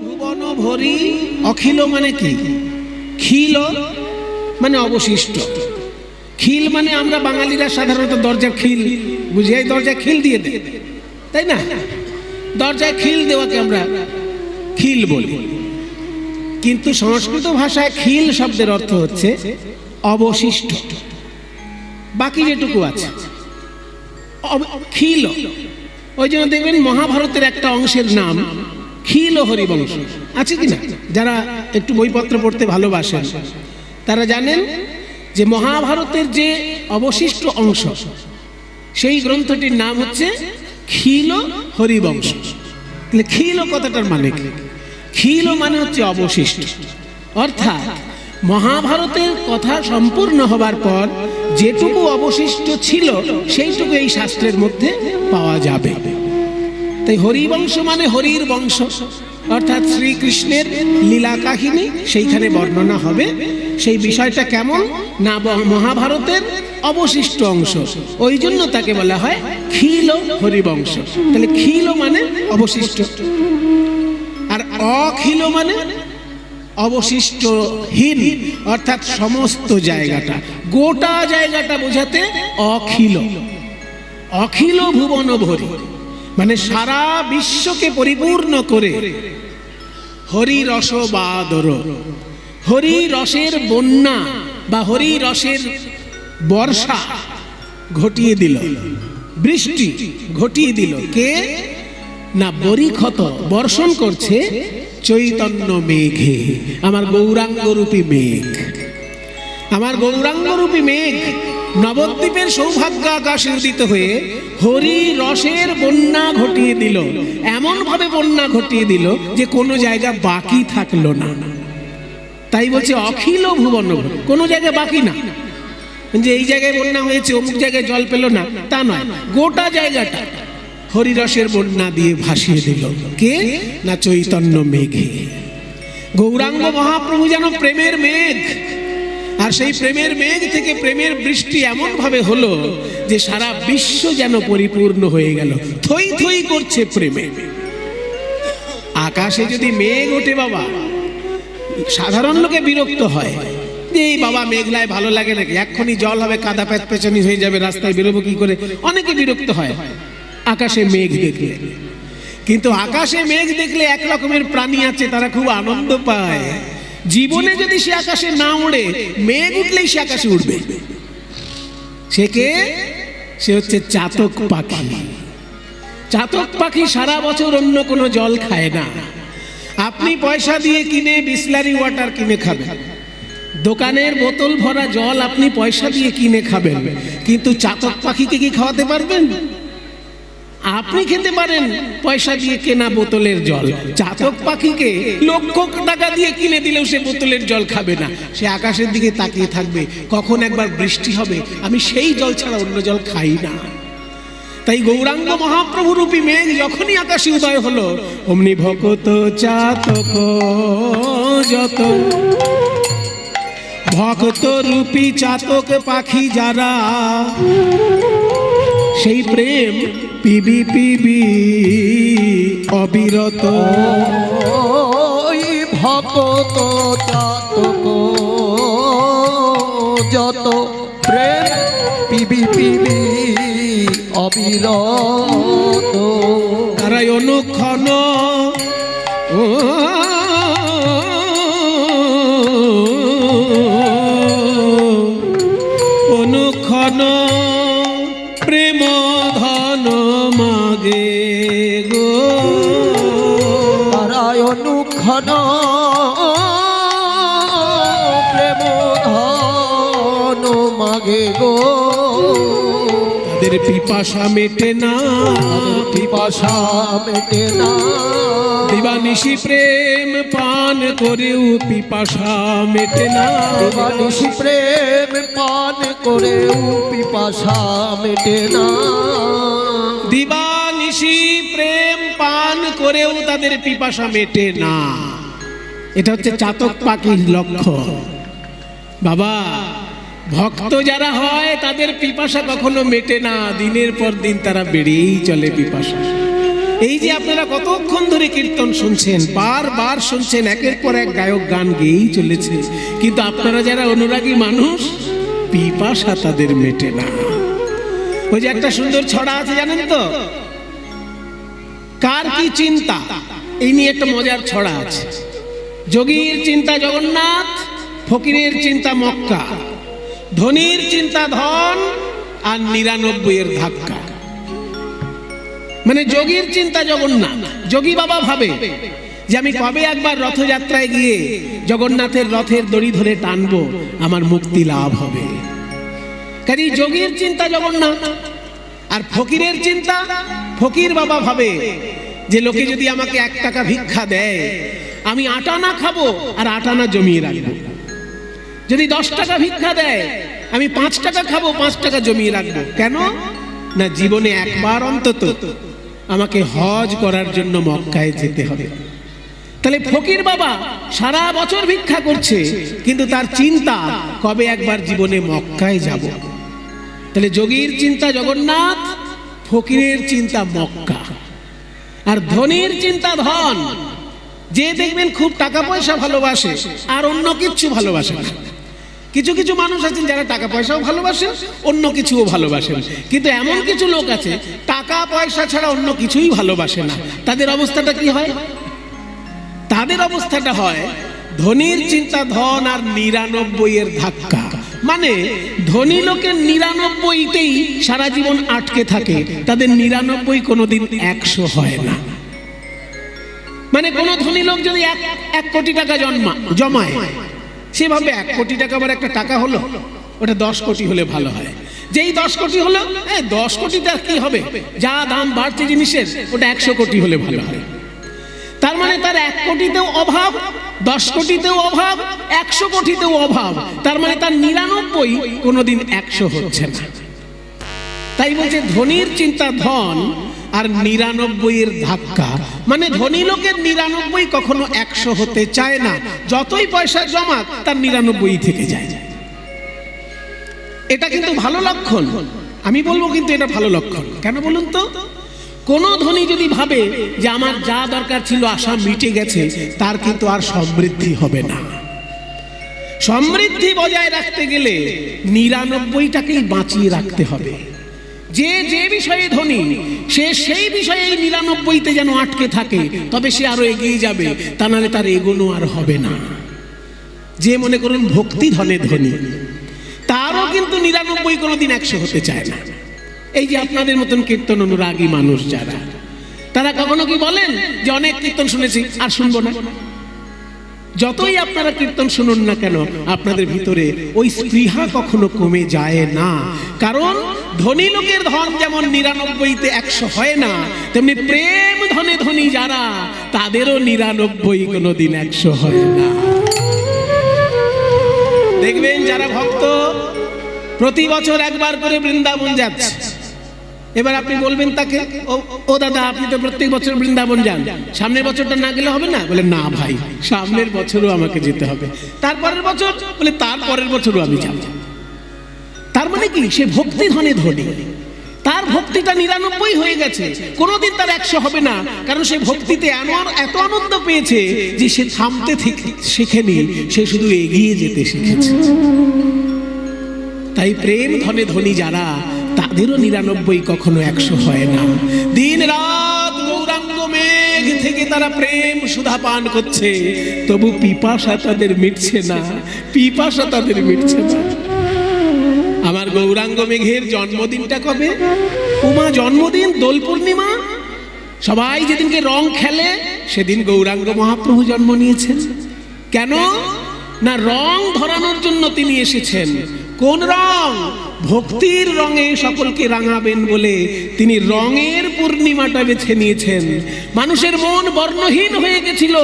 ভুবন ভরি। অখিল মানে কি? খিল মানে অবশিষ্ট। খিল মানে আমরা বাঙালিরা সাধারণত দরজা খিল বুঝি, এই দরজায় খিল দিয়ে দেয়, তাই না? দরজায় খিল দেওয়াকে আমরা খিল বলি, কিন্তু সংস্কৃত ভাষায় খিল শব্দের অর্থ হচ্ছে অবশিষ্ট। বাকি যেটুকু আছে খিল। ওই জন্য দেখবেন মহাভারতের একটা অংশের নাম খিল হরিবংশ আছে কিনা? যারা একটু বইপত্র পড়তে ভালোবাসেন তারা জানেন যে মহাভারতের যে অবশিষ্ট অংশ সেই গ্রন্থটির নাম হচ্ছে খিল হরিবংশ। তাহলে খিল কথাটার মানে কি? খিল মানে হচ্ছে অবশিষ্ট, অর্থাৎ মহাভারতের কথা সম্পূর্ণ হবার পর যেটুকু অবশিষ্ট ছিল সেইটুকু এই শাস্ত্রের মধ্যে পাওয়া যাবে। তাই হরিবংশ মানে হরির বংশ, অর্থাৎ শ্রীকৃষ্ণের লীলা কাহিনী সেইখানে বর্ণনা হবে। সেই বিষয়টা কেমন না মহাভারতের অবশিষ্ট অংশ, ওই জন্য তাকে বলা হয় খিল হরিবংশ। তাহলে খিল মানে অবশিষ্ট, আর অখিল মানে অবশিষ্টহীন, অর্থাৎ সমস্ত জায়গাটা, গোটা জায়গাটা বোঝাতে অখিল। অখিল ভুবন ভরি মানে সারা বিশ্বকে পরিপূর্ণ করে হরি রস বাদর, হরি রসের বন্যা বা হরি রসের বর্ষা ঘটিয়ে দিল, বৃষ্টি ঘটিয়ে দিল। কে না বরিক্ষত বর্ষণ করছে চৈতন্য মেঘে, আমার গৌরাঙ্গরূপী মেঘ। আমার গৌরাঙ্গরূপী মেঘ নবদ্বীপের সৌভাগ্য আকাশে উদিত হয়ে হরি রসের বন্যা ঘটিয়ে দিল। এমন ভাবে বন্যা ঘটিয়ে দিল যে কোনো জায়গা বাকি থাকলো না। তাই বলছে অখিল ভুবন, কোনো জায়গা বাকি না, যে এই জায়গায় বন্যা হয়েছে অমুক জায়গায় জল পেল না তা নয়, গোটা জায়গাটা হরিরসের বন্যা দিয়ে ভাসিয়ে দিল। কে না চৈতন্য মেঘে। গৌরাঙ্গ মহাপ্রভু যেন প্রেমের মেঘ, আর সেই প্রেমের মেঘ থেকে প্রেমের বৃষ্টি এমন ভাবে হলো যে সারা বিশ্ব যেন পরিপূর্ণ হয়ে গেল, থই থই করছে প্রেমে। আকাশে যদি মেঘ ওঠে বাবা, সাধারণ লোকে বিরক্ত হয় যে এই বাবা মেঘলায় ভালো লাগে নাকি, এক্ষুনি জল হবে, কাদা পেছানি হয়ে যাবে, রাস্তায় বেরোবো কি করে, অনেকে বিরক্ত হয় আকাশে মেঘ দেখলে। কিন্তু আকাশে মেঘ দেখলে এক রকমের প্রাণী আছে, তারা খুব আনন্দ পায়। জীবনে যদি সে আকাশে না ওড়ে, মেঘ উঠলেই সে আকাশে উঠবে। সে কে? সে হচ্ছে চাতক পাখি। চাতক পাখি সারা বছর অন্য কোনো জল খায় না। আপনি পয়সা দিয়ে কিনে বিসলারি ওয়াটার কিনে খাবেন, দোকানের বোতল ভরা জল আপনি পয়সা দিয়ে কিনে খাবেন, কিন্তু চাতক পাখিকে কি খাওয়াতে পারবেন? আপনি খেতে পারেন পয়সা দিয়ে কেনা বোতলের জল, চাতক পাখিকে লক্ষ টাকা দিয়ে কিনে দিলেও সে বোতলের জল খাবে না। সে আকাশের দিকে তাকিয়ে থাকবে, কখন একবার বৃষ্টি হবে, আমি সেই জল ছাড়া অন্য জল খাই না। তাই গৌরাঙ্গ মহাপ্রভু রূপী মেঘ যখনই আকাশে উদয় হলো, অমনি ভকত চাতক যত, ভক্ত রূপী চাতক পাখি যারা, সেই প্রেম পিবি পিবি অবিরত। ভক্ত চাতক যত প্রেম পিবি পিবি অবিরত, তারাই অনুক্ষণ অনুক্ষণ প্রেম ধন মাগে গো, তারাই অনুক্ষণ প্রেম ধন মাগে গো। তাদের পিপাসা মেটে না, পিপাসা মেটে না, দিবানিশি প্রেম পান করেও পিপাসা মেটে না, দিবানিশি প্রেম পান করেও পিপাসা মেটে না, দিবানিশি প্রেম পান করেও তাদের পিপাসা মেটে না। এটা হচ্ছে চাতক পাখির লক্ষণ। বাবা, ভক্ত যারা হয় তাদের পিপাসা কখনো মেটে না, দিনের পর দিন তারা বেড়েই চলে পিপাসা। এই যে আপনারা কতক্ষণ ধরে কীর্তন শুনছেন, বারবার শুনছেন, একের পর এক গায়ক গান গেয়েই চলেছে, কিন্তু আপনারা যারা অনুরাগী মানুষ, পিপাসা তাদের মেটে না। ওই যে একটা সুন্দর ছড়া আছে জানেন তো, কার কি চিন্তা, এই নিয়ে একটা মজার ছড়া আছে। যোগীর চিন্তা জগন্নাথ, ফকিরের চিন্তা মক্কা, ধনীর চিন্তা ধন, আর 99 ধাক্কা। মানে যোগীর চিন্তা জগন্নাথ, যোগী বাবা ভাবে যে আমি কবে একবার রথযাত্রায় গিয়ে জগন্নাথের রথের দড়ি ধরে টানবো, আমার মুক্তি লাভ হবে। কাজে যোগীর চিন্তা জগন্নাথ। আর ফকিরের চিন্তা, ফকির বাবা ভাবে যে লোকে যদি আমাকে 1 টাকা ভিক্ষা দেয়, আমি 8 আনা খাবো আর 8 আনা জমিয়ে রাখবো। যদি 10 টাকা ভিক্ষা দেয়, আমি 5 টাকা খাবো, 5 টাকা জমিয়ে রাখবো। কেন না, জীবনে একবার অন্তত আমাকে হজ করার জন্য মক্কায় যেতে হবে। তাহলে ফকির বাবা সারা বছর ভিক্ষা করছে, কিন্তু তার চিন্তা কবে একবার জীবনে মক্কায় যাব। তাহলে যোগীর চিন্তা জগন্নাথ, ফকিরের চিন্তা মক্কা, আর ধনীর চিন্তা ধন। যে দেখবেন খুব টাকা পয়সা ভালোবাসে আর অন্য কিছু ভালোবাসে না। কিছু কিছু মানুষ আছেন যারা টাকা পয়সাও ভালোবাসেন, অন্য কিছুও ভালোবাসেন, কিন্তু এমন কিছু লোক আছে টাকা পয়সা ছাড়া অন্য কিছুই ভালোবাসে না। তাদের অবস্থাটা কি হয়? তাদের অবস্থাটা হয় ধনীর চিন্তা ধন আর 99 ধাক্কা। মানে ধনী লোকের 99তেই সারা জীবন আটকে থাকে, তাদের 99 কোনোদিন 100 হয় না। মানে কোন ধনী লোক যদি 1 কোটি টাকা জমায়, সেভাবে 1 কোটি টাকা আবার একটা টাকা হলো, ওটা 10 কোটি হলে ভালো হয়। যেই 10 কোটি হলো, 10 কোটিতে কি হবে, যা দাম বাড়ছে জিনিসের, ওটা 100 কোটি হলে ভালো হয়। তার মানে তার 1 কোটিতেও অভাব, 10 কোটিতেও অভাব, 100 কোটিতেও অভাব। তার মানে তার 99 কোনোদিন 100 হচ্ছে না। তাই বলছে ধনীর চিন্তা ধন আর 99 ধাক্কা। মানে ধনী লোকের 99 কখনো 100 হতে চায় না, যতই পয়সা জমাক তার 99 থেকে যায়। এটা কিন্তু ভালো লক্ষণ, আমি বলবো কিন্তু এটা ভালো লক্ষণ। কেন বলুন তো? কোন ধনী যদি ভাবে যে আমার যা দরকার ছিল আশা মিটে গেছে, তার কিন্তু আর সমৃদ্ধি হবে না। সমৃদ্ধি বজায় রাখতে গেলে 99টাকেই বাঁচিয়ে রাখতে হবে। যে যে বিষয়ে ধনী, সে সেই বিষয়ে 99তে যেন আটকে থাকে, তবে সে আরো এগিয়ে যাবে, তা নাহলে তার এগোনো আর হবে না। যে মনে করুন ভক্তি ধনে ধনী, তারও কিন্তু 99 কোনোদিন 100 হতে চায় না। এই যে আপনাদের মতন কীর্তন অনুরাগী মানুষ যারা, তারা কখনো কি বলেন যে অনেক কীর্তন শুনেছি আর শুনবো না? যতই আপনারা কীর্তন শুনুন না কেন, আপনাদের ভিতরে ওই স্পৃহা কখনো কমে যায় না। কারণ ধনী লোকের ধন যেমন 99তে 100 হয় না, তেমনি প্রেম ধনে ধনী যারা, তাদেরও 99 কোনোদিন 100 হয় না। দেখবেন যারা ভক্ত প্রতি বছর একবার করে বৃন্দাবন যাচ্ছে, এবার আপনি বলবেন তাকে, ও দাদা আপনি তো প্রত্যেক বছর বৃন্দাবন যান, সামনের বছরটা না গেলে হবে না? বলে না ভাই, সামনের বছরও আমাকে যেতে হবে। তারপরের বছর? বলে তারপরের বছরও আমি যাব। তার মানে কি, সে ভক্তি ধনে ধনী, তার ভক্তিটা 99 হয়ে গেছে, কোনোদিন তার 100 হবে না। কারণ সে ভক্তিতে এত আনন্দ পেয়েছে যে সে থামতে শেখেনি, সে শুধু এগিয়ে যেতে শিখেছে। তাই প্রেম ধনে ধনী যারা, তাদেরও 99 কখনো 100 হয় না। দিন রাত গৌরাঙ্গ মেঘ থেকে তারা প্রেম সুধা পান করছে, তবু পিপাসা তাদের মিটছে না, পিপাসা তাদের মিটছে না। আমার গৌরাঙ্গ মেঘের জন্মদিনটা কবে? উমা জন্মদিন দোল পূর্ণিমা। সবাই যেদিনকে রং খেলে, সেদিন গৌরাঙ্গ মহাপ্রভু জন্ম নিয়েছেন। কেন না, রং ধরানোর জন্য তিনি এসেছেন। কোন রং? ভক্তির রঙে সকলকে রাঙাবেন বলে তিনি রঙের পূর্ণিমাটা বেছে নিয়েছেন। মানুষের মন বর্ণহীন হয়ে গেছিল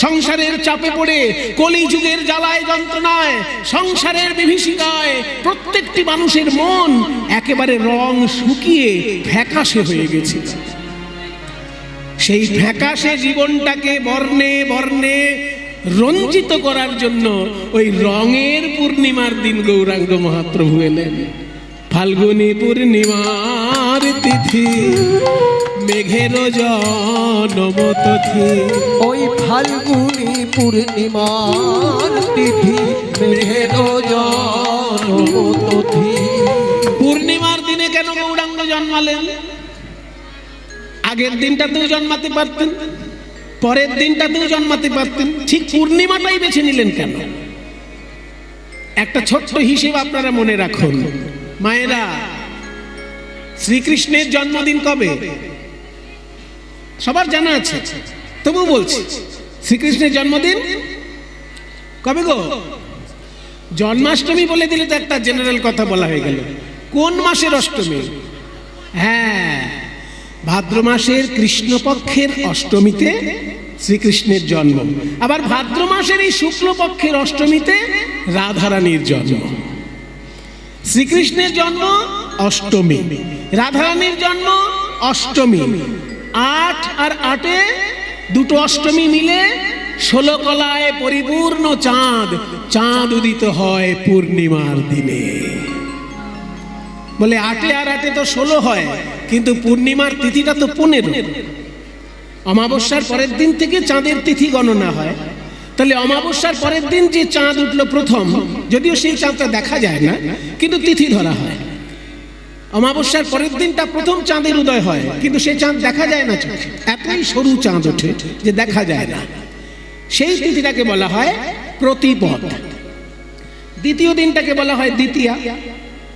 সংসারের চাপে পড়ে, কলিযুগের জ্বালায় যন্ত্রণায়, সংসারের বিভীষিকায় প্রত্যেকটি মানুষের মন একেবারে রং শুকিয়ে ফ্যাকাশে হয়ে গেছে। সেই ফ্যাকাশে জীবনটাকে বর্ণে বর্ণে রঞ্জিত করার জন্য ওই রঙের পূর্ণিমার দিন গৌরাঙ্গ মহাপ্রভু এলেন। ফাল্গুনী পূর্ণিমার তিথি মেঘের জন্ম তিথি। ওই ফাল্গুনি পূর্ণিমার তিথি মেঘের জন্ম তিথি। পূর্ণিমার দিনে কেন গৌরাঙ্গ জন্মালেন? আগের দিনটাতেও জন্মাতে পারতেন, পরের দিনটাতেও জন্মাতে পারতেন, ঠিক পূর্ণিমাটাই বেছে নিলেন কেন? একটা ছোট্ট হিসেব আপনারা মনে রাখুন মায়েরা, শ্রীকৃষ্ণের জন্মদিন কবে? সবার জানা আছে, তবু বলছি, শ্রীকৃষ্ণের জন্মদিন কবে গো? জন্মাষ্টমী বলে দিলে তো একটা জেনারেল কথা বলা হয়ে গেল। কোন মাসের অষ্টমী? হ্যাঁ, ভাদ্র মাসের কৃষ্ণপক্ষের অষ্টমীতে শ্রীকৃষ্ণের জন্ম। আবার ভাদ্র মাসের এই শুক্লপক্ষের অষ্টমীতে রাধারানীর জন্ম। শ্রীকৃষ্ণের জন্ম অষ্টমী, রাধারানীর জন্ম অষ্টমী। 8 আর 8-এ দুটো অষ্টমী মিলে 16 কলায় পরিপূর্ণ চাঁদ। চাঁদ উদিত হয় পূর্ণিমার দিনে। বলে 8-এ আর 8-এ তো 16 হয়, কিন্তু পূর্ণিমার তিথিটা তো 15। অমাবস্যার পরের দিন থেকে চাঁদের তিথি গণনা হয়। তাহলে অমাবস্যার পরের দিন যে চাঁদ উঠলো প্রথম, যদিও সেই চাঁদটা দেখা যায় না, কিন্তু তিথি ধরা হয়। অমাবস্যার পরের দিনটা প্রথম চাঁদের উদয় হয়, কিন্তু সেই চাঁদ দেখা যায় না চোখে, এতই সরু চাঁদ ওঠে যে দেখা যায় না। সেই তিথিটাকে বলা হয় প্রতিপদ। দ্বিতীয় দিনটাকে বলা হয় দ্বিতীয়া,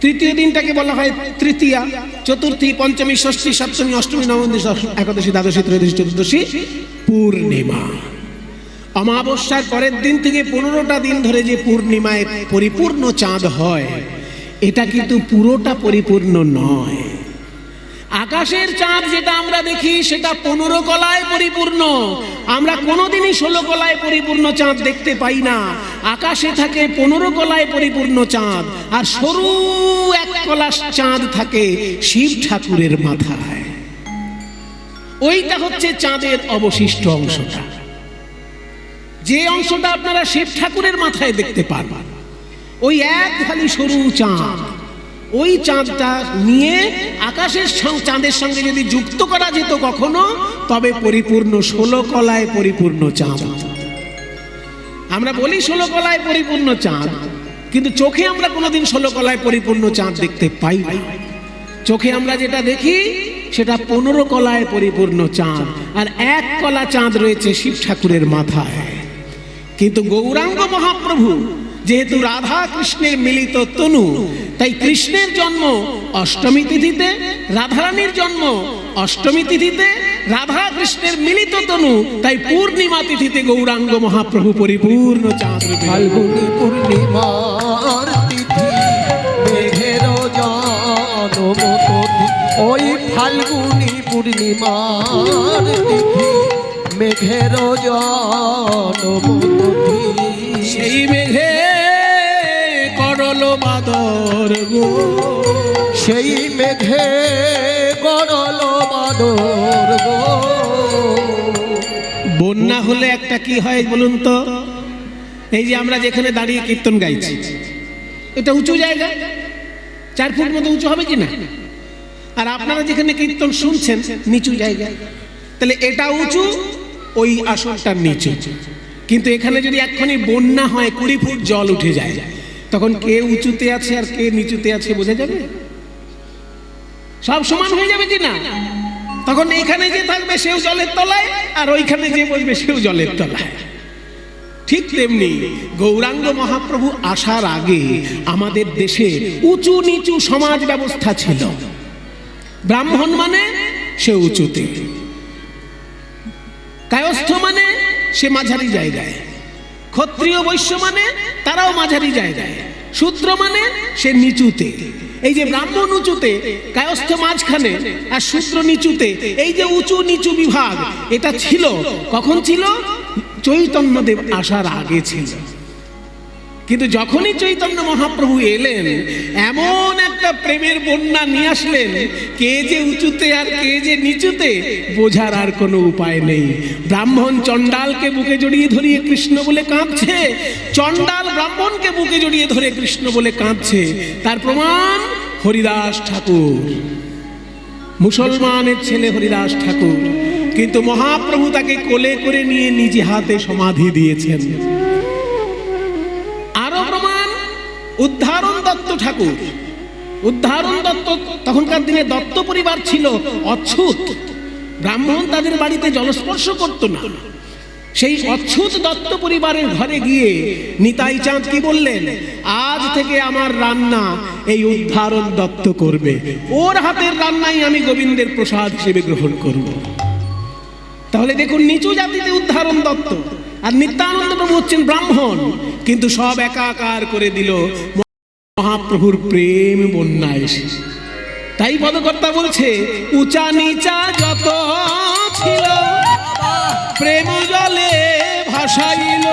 তৃতীয় দিনটাকে বলা হয় তৃতীয়া, চতুর্থী, পঞ্চমী, ষষ্ঠী, সপ্তমী, অষ্টমী, নবমী, একাদশী, দ্বাদশী, ত্রয়োদশী, চতুর্দশী পূর্ণিমা। অমাবস্যার পরের দিন থেকে 15টা দিন ধরে যে পূর্ণিমায় পরিপূর্ণ চাঁদ হয়, এটা কিন্তু পুরোটা পরিপূর্ণ নয়। আকাশের চাঁদ যেটা আমরা দেখি সেটা 15 কলায় পরিপূর্ণ। আমরা কোনোদিনই 16 কলায় পরিপূর্ণ চাঁদ দেখতে পাই না। আকাশে থাকে 15 কলায় পরিপূর্ণ চাঁদ, আর সরু 1 কলা চাঁদ থাকে শিব ঠাকুরের মাথায়। ওইটা হচ্ছে চাঁদের অবশিষ্ট অংশটা, যে অংশটা আপনারা শিব ঠাকুরের মাথায় দেখতে পারবেন। ওই এক খালি সরু চাঁদ, ওই চাঁদটা নিয়ে আকাশের চাঁদের সঙ্গে যদি যুক্ত করা যেত কখনো, তবে পরিপূর্ণ 16 কলায় পরিপূর্ণ চাঁদ। আমরা বলি 16 কলায় পরিপূর্ণ চাঁদ, কিন্তু চোখে আমরা কোনোদিন 16 কলায় পরিপূর্ণ চাঁদ দেখতে পাই না। চোখে আমরা যেটা দেখি সেটা 15 কলায় পরিপূর্ণ চাঁদ, আর 1 কলা চাঁদ রয়েছে শিব ঠাকুরের মাথায়। কিন্তু গৌরাঙ্গ মহাপ্রভু যেহেতু রাধা কৃষ্ণের মিলিত তনু, তাই কৃষ্ণের জন্ম অষ্টমী তিথিতে, রাধারানীর জন্ম অষ্টমী তিথিতে, রাধা কৃষ্ণের মিলিত তনু, তাই পূর্ণিমা তিথিতে গৌরাঙ্গ মহাপ্রভু পরিপূর্ণ চাঁদ। ফাল্গুনি পূর্ণিমার তিথি মেঘের জন্ম তিথি। ওই ফাল্গুনি পূর্ণিমার তিথি মেঘের জন্ম তিথি। সেই মেঘে করল বাদর গো, সেই মেঘে করল বাদর গো। বন্যা হলে একটা কি হয় বলুন তো? এই যে আমরা যেখানে দাঁড়িয়ে কীর্তন গাইছি, এটা উঁচু জায়গা, 4 ফুট মতো উঁচু হবে কি না? আর আপনারা যেখানে কীর্তন শুনছেন নিচু জায়গা, তাহলে এটা উঁচু, ওই আসনটার নিচু। কিন্তু এখানে যদি এক্ষুনি বন্যা হয়, 20 ফুট জল উঠে যায়, তখন কে উঁচুতে আছে আর কে নিচুতে আছে বোঝা যাবে? সব সমান হয়ে যাবে কি না? তখন এখানে যে থাকবে সেও জলের তলায়, আর ওইখানে যে বসবে সেও জলের তলায়। ঠিক তেমনি গৌরাঙ্গ মহাপ্রভু আসার আগে আমাদের দেশে উঁচু নিচু সমাজ ব্যবস্থা ছিল। ব্রাহ্মণ মানে সে উঁচুতে, কায়স্থ মানে সে মাঝারি জায়গায়, ক্ষত্রিয় বৈশ্য মানে তারাও মাঝারি জায়গায়, শূদ্র মানে সে নিচুতে। এই যে ব্রাহ্মণ উঁচুতে, কায়স্থ মাঝখানে, আর শূদ্র নিচুতে, এই যে উঁচু নিচু বিভাগ, এটা ছিল কখন ছিল? চৈতন্যদেব আসার আগে ছিল। কিন্তু যখনই চৈতন্য মহাপ্রভু এলেন, এমন একটা প্রেমের বন্যা নিয়ে আসলেন, কে যে উঁচুতে আর কে যে নিচুতে বোঝার আর কোনো উপায় নেই। ব্রাহ্মণ চণ্ডালকে বুকে জড়িয়ে ধরিয়ে কৃষ্ণ বলে কাঁদছে, চণ্ডাল ব্রাহ্মণকে বুকে জড়িয়ে ধরে কৃষ্ণ বলে কাঁদছে। তার প্রমাণ হরিদাস ঠাকুর মুসলমানের ছেলে হরিদাস ঠাকুর, কিন্তু মহাপ্রভু তাকে কোলে করে নিয়ে নিজে হাতে সমাধি দিয়েছেন। আরো প্রমাণ উদ্ধারণ দত্ত ঠাকুর। উদ্ধারণ দত্ত, তখনকার দিনে দত্ত পরিবার ছিল অচ্ছুত, ব্রাহ্মণ তাদের বাড়িতে জলস্পর্শ করত না। সেই অচ্ছুত দত্ত পরিবারের ঘরে গিয়ে নিতাই চাঁদ কি বললেন, আজ থেকে আমার রান্না এই উদ্ধারণ দত্ত করবে, ওর হাতের রান্নাই আমি গোবিন্দের প্রসাদ হিসেবে গ্রহণ করব। তাহলে দেখুন, নিচু জাতিতে উদ্ধারণ দত্ত, আর নিত্যানন্দ প্রভু হচ্ছেন ব্রাহ্মণ, কিন্তু সব একাকার করে দিল মহাপ্রভুর প্রেম বন্যায় এসে। তাই পদকর্তা বলছে, উঁচা নিচা যত ছিল প্রেম জলে ভাসাইল।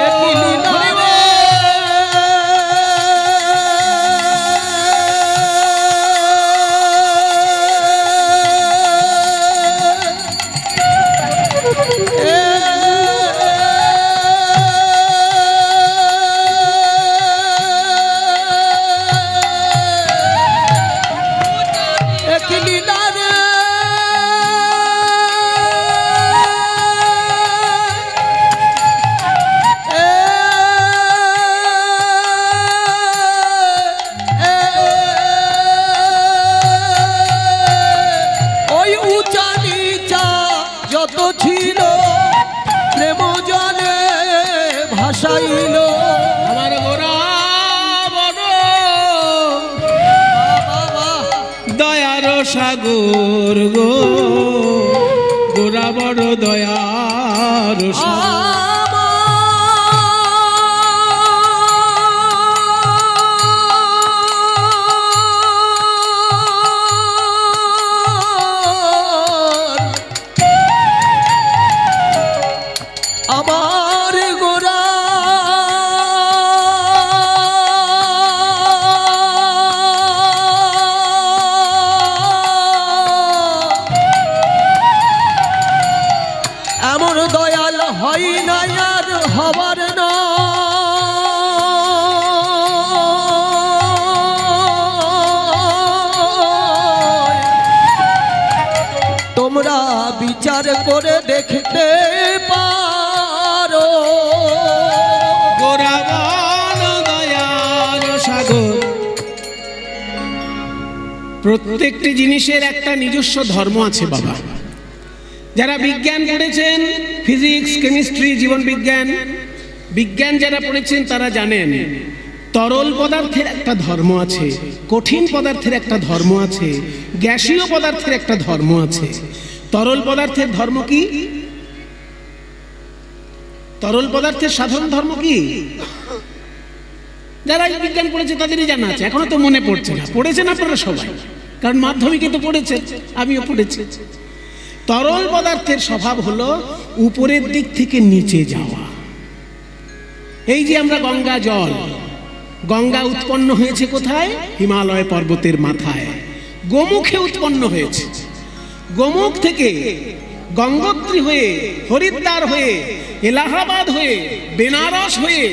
আমার গোরা বড় দয়ার সাগর গো, গোরা বড় দয়ার সাগর। তোমরা বিচার করে দেখতে পারো, গোরা বড় দয়ার সাগর। প্রত্যেকটি জিনিসের একটা নিজস্ব ধর্ম আছে বাবা। যারা বিজ্ঞান পড়েছেন, ফিজিক্স, কেমিস্ট্রি, জীবন বিজ্ঞান, বিজ্ঞান যারা পড়েছেন তারা জানেন তরল পদার্থের একটা ধর্ম আছে, কঠিন পদার্থের একটা ধর্ম আছে, গ্যাসীয় পদার্থের একটা ধর্ম আছে। তরল পদার্থের ধর্ম কি? তরল পদার্থের সাধারণ ধর্ম কি? যারা বিজ্ঞান পড়েছে তাদেরই জানা আছে, এখনো তো মনে পড়ছে না। পড়েছেন আপনারা সবাই, কারণ মাধ্যমিকে তো পড়েছেন, আমিও পড়েছি। তরল পদার্থের স্বভাব হলো উপরের দিক থেকে নিচে যাওয়া। এই যে আমরা গঙ্গা জল, গঙ্গা উৎপন্ন হয়েছে কোথায়? হিমালয় পর্বতের মাথায়, গোমুখে উৎপন্ন হয়েছে। গোমুখ থেকে গঙ্গোত্রী হয়ে, হরিদ্বার হয়ে, এলাহাবাদ হয়ে, বেনারস হয়ে,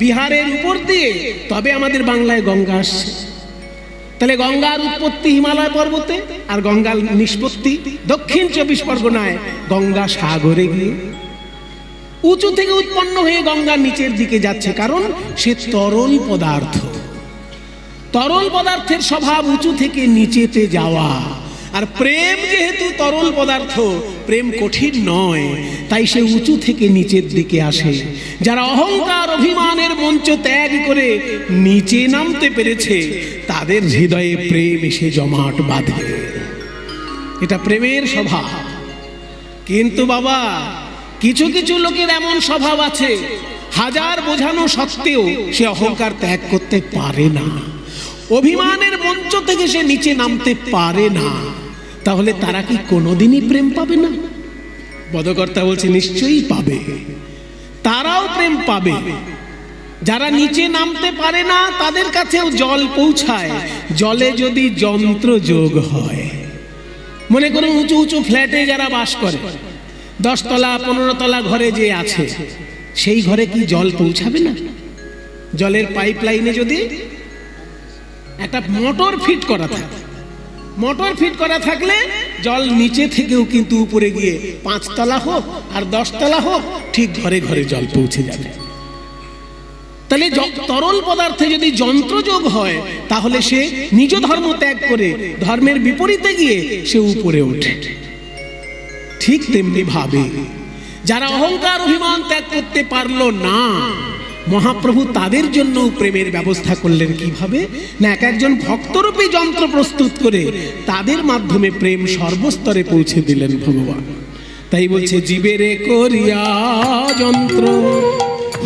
বিহারের উপর দিয়ে তবে আমাদের বাংলায় গঙ্গা আসছে। তাহলে গঙ্গার উৎপত্তি হিমালয় পর্বতে, আর গঙ্গার নিষ্পত্তি দক্ষিণ 24 পরগনায় গঙ্গা সাগরে গিয়ে। উঁচু থেকে উৎপন্ন হয়ে গঙ্গা নিচের দিকে যাচ্ছে, কারণ সে তরল পদার্থ। তরল পদার্থের স্বভাব উঁচু থেকে নিচেতে যাওয়া। আর প্রেম যেহেতু তরল পদার্থ, প্রেম কঠিন নয়, তাই সে উঁচু থেকে নিচের দিকে আসে। যারা অহংকার অভিমানের মঞ্চ ত্যাগ করে নিচে নামতে পেরেছে, তাদের হৃদয়ে প্রেম এসে জমাট বাঁধে। এটা প্রেমের স্বভাব। কিন্তু বাবা, কিছু কিছু লোকের এমন স্বভাব আছে, হাজার বোঝানো সত্ত্বেও সে অহংকার ত্যাগ করতে পারে না, অভিমানের মঞ্চ থেকে সে নিচে নামতে পারে না। তাহলে তারা কি কোনোদিনই প্রেম পাবে না? পদকর্তা বলছে নিশ্চয়ই পাবে, তারাও প্রেম পাবে। যারা নিচে নামতে পারে না তাদের কাছেও জল পৌঁছায়, জলে যদি যন্ত্র যোগ হয়। মনে করুন উঁচু উঁচু ফ্ল্যাটে যারা বাস করে, 10 তলা 15 তলা ঘরে যে আছে, সেই ঘরে কি জল পৌঁছাবে না? জলের পাইপ লাইনে যদি একটা মোটর ফিট করা থাকে, মোটর ফিট করা থাকলে জল নিচে থেকেও কিন্তু উপরে গিয়ে 5 তলা হোক আর 10 তলা হোক, ঠিক ঘরে ঘরে জল পৌঁছে যাবে। তাহলে তরল পদার্থে যদি যন্ত্রযোগ হয়, তাহলে সে নিজ ধর্ম ত্যাগ করে ধর্মের বিপরীতে গিয়ে সে উপরে ওঠে। ঠিক তেমনি ভাবে যারা অহংকার অভিমান ত্যাগ করতে পারলো না, মহাপ্রভু তাদের জন্য প্রেমের ব্যবস্থা করলেন কিভাবে না, এক একজন ভক্তরূপী যন্ত্র প্রস্তুত করে তাদের মাধ্যমে প্রেম সর্বস্তরে পৌঁছে দিলেন ভগবান। তাই বলছে জীবেরে করিয়া যন্ত্র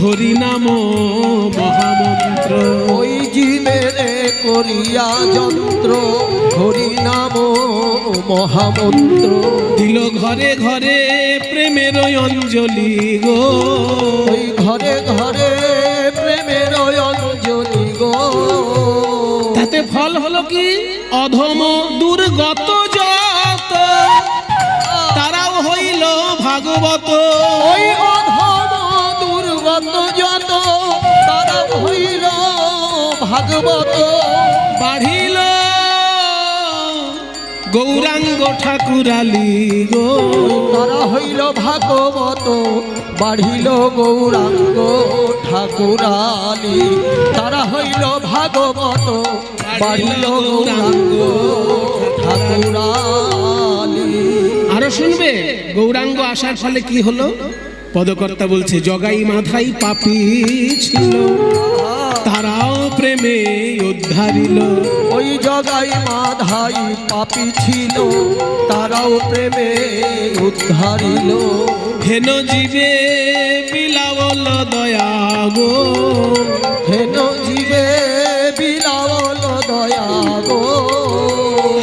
হরিনাম মহামন্ত্র। ওই জীবেরে করিয়া যন্ত্র হরিনাম মহামন্ত্র। দিল ঘরে ঘরে প্রেমের অঞ্জলি গো, ওই ঘরে ঘরে প্রেমের অঞ্জলি গো। তাতে ফল হলো কি, অধম দুর্গত যত তারাও হইল ভাগবত। ওই অধম দুর্গত যত তারা হইল ভাগবত। বাড়িল গৌরাঙ্গ ঠাকুরালি গো, তারা হইল ভাগবত। বাড়িল গৌরাঙ্গ ঠাকুরালি, তারা হইল ভাগবত। বাড়িল গৌরাঙ্গ ঠাকুরালি। আরো শুনবে গৌরাঙ্গ আসার ফলে কি হলো। পদকর্তা বলছে জগাই মাথাই পাপী ছিল, তারাও প্রেমে উদ্ধারিল। ওই জগাই মাধাই পাপী ছিল, তারাও প্রেমে উদ্ধারিল। হেন জীবে বিলাবল দয়া গো, হেন জীবে বিলাবল দয়া গো।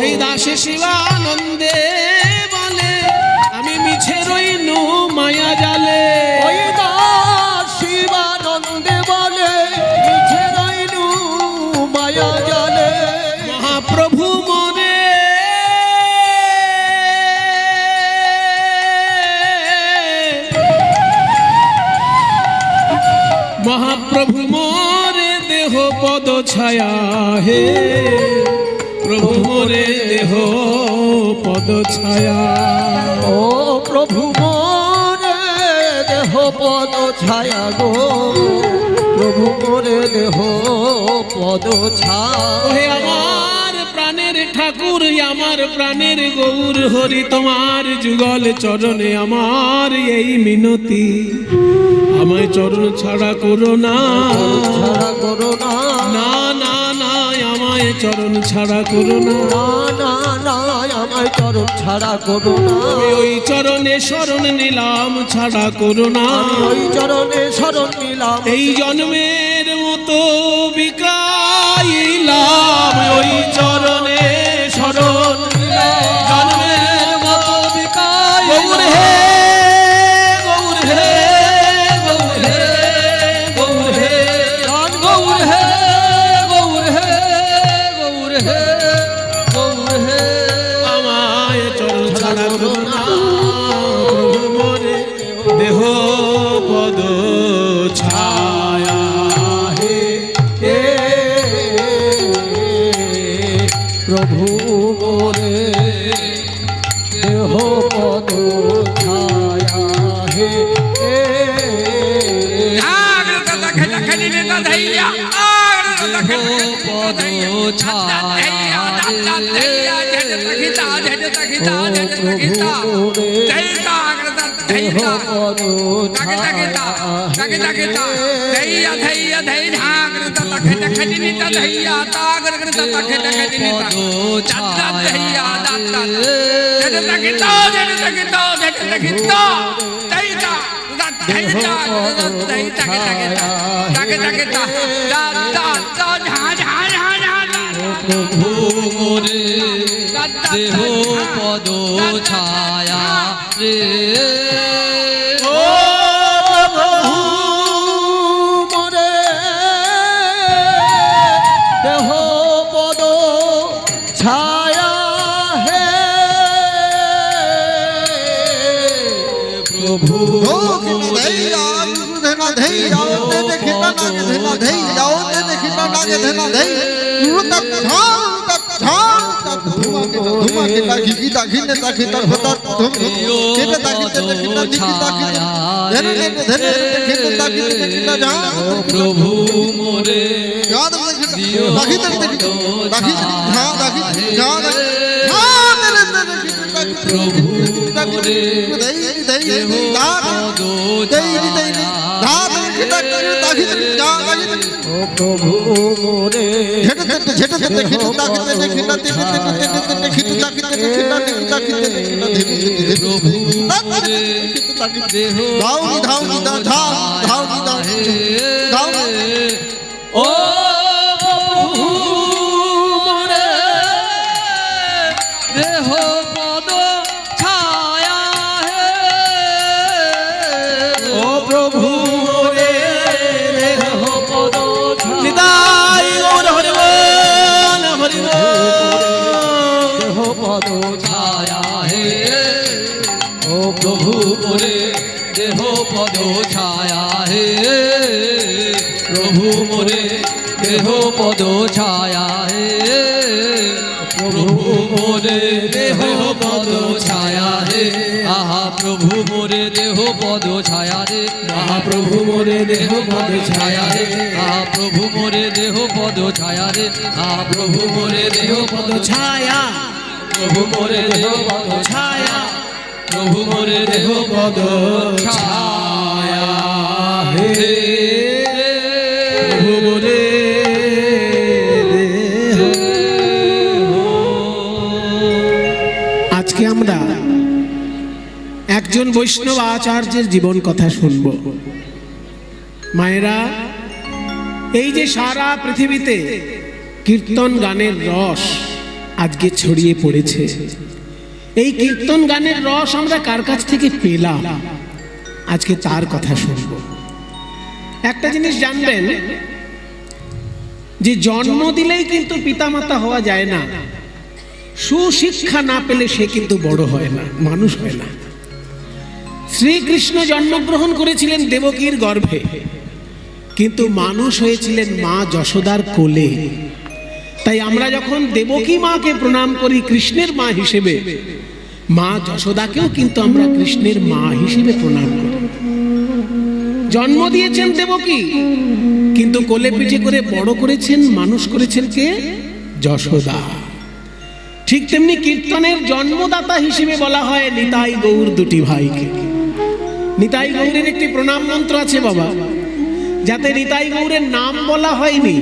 এই দাসে শিবানন্দে বলে আমি মিছে রইনু মায়া জালে। ওই দাস শিবানন্দে বলে মিছে রইনু মায়া জালে। মহাপ্রভু মনে মহাপ্রভু মোরে দেহ পদ ছায়া হে, প্রভু মোরে দেহ পদ ছায়া। ও প্রভু মোরে দেহ পদ ছায়া গো, প্রভু মোরে দেহ পদ ছায়া। ওহে আমার প্রাণের ঠাকুর, আমার প্রাণের গৌর হরি, তোমার যুগল চরণে আমার এই মিনতি, আমায় চরণ ছাড়া করো না, ছাড়া করো না, না না না আমায় চরণ ছাড়া করো না, না না না আমায় চরণ ছাড়া করো না। আমি ওই চরণে শরণ নিলাম, ছাড়া করো না। আমি ওই চরণে শরণ নিলাম, এই জন্মের মতো বিকাইলাম, ওই চরণে শরণ জন্মের মতো বিকাই। গৌর হে গৌর হে গৌর হে গৌর হে গৌর হে গৌর হে গৌর হে গৌর হে। আমায় চরণ ছাড়া করো না, প্রভু মোরে দেহ পদ ছায়া হে। প্রভু মোরে দেহ পদ ছায়া হে। প্রভু মোরে দেহ পদ ছায়া রে। ও প্রভু মোরে দেহ পদ ছায়া হে। প্রভু মাকে ডাকি ডাকিনে ডাকি তার হতা তুমি কেটে ডাকি ডাকি ডাকি ডাকি ধরে ধরে কেটে ডাকি ডাকি না প্রভু মোরে याद डाकी डाकी डाकी हां डाकी हां हां तेरे প্রভু মোরে दई दई दाद दई दई दाद डाकी डाकी ओ प्रभु मोरे झट झट देखि डाकी देखि डाकी देखि डाकी डाकी প্রভু মোরে দেহ धाव धाव धाव धाव ও প্রভু মোরে দেহ পদ ছায়া হে ও প্রভু মোরে দেহ পদ নিতাই গৌর হরি বল হরি বল देह पद ছায়া হে ও প্রভু মোরে দেহ পদ ছায়া হে প্রভু মোরে দেহ পদ ছায়া হে প্রভু মোরে দেহ পদ ছায়া হে আহা প্রভু মোরে দেহ পদ ছায়া রে আহা প্রভু মোরে দেহ পদ ছায়া রে আহা প্রভু মোরে দেহ পদ ছায়া রে আহা প্রভু মোরে দেহ পদ ছায়া প্রভু মোরে দেহ পদ ছায়া প্রভু মোরে দেহ পদ ছায়া হে প্রভু মোরে আজকে আমরা একজন বৈষ্ণব আচার্যের জীবন কথা শুনব। মায়েরা, এই যে সারা পৃথিবীতে কীর্তন গানের রস আজকে ছড়িয়ে পড়েছে, এই কীর্তন গানের রস আমরা কার কাছ থেকে পেলাম, আজকে তার কথা শুনব। একটা জিনিস জানবেন যে জন্ম দিলেই কিন্তু পিতামাতা হওয়া যায় না, সুশিক্ষা না পেলে সে কিন্তু বড় হয় না, মানুষ হয় না। শ্রীকৃষ্ণ জন্মগ্রহণ করেছিলেন দেবকীর গর্ভে, কিন্তু মানুষ হয়েছিলেন মা যশোদার কোলে। তাই আমরা যখন দেবকী মাকে প্রণাম করি কৃষ্ণের মা হিসেবে, মা যশোদাকেও কিন্তু আমরা কৃষ্ণের মা হিসেবে প্রণাম করি। জন্ম দিয়েছেন দেবকী, কিন্তু কোলে পিঠে করে বড় করেছেন, মানুষ করেছেন কে? যশোদা। ঠিক তেমনি কীর্তনের জন্মদাতা হিসেবে বলা হয় নিতাই গৌর দুটি ভাইকে। নিতাই গৌরের একটি প্রণাম মন্ত্র আছে বাবা, যাতে নিতাই গৌরের নাম বলা হয়নি,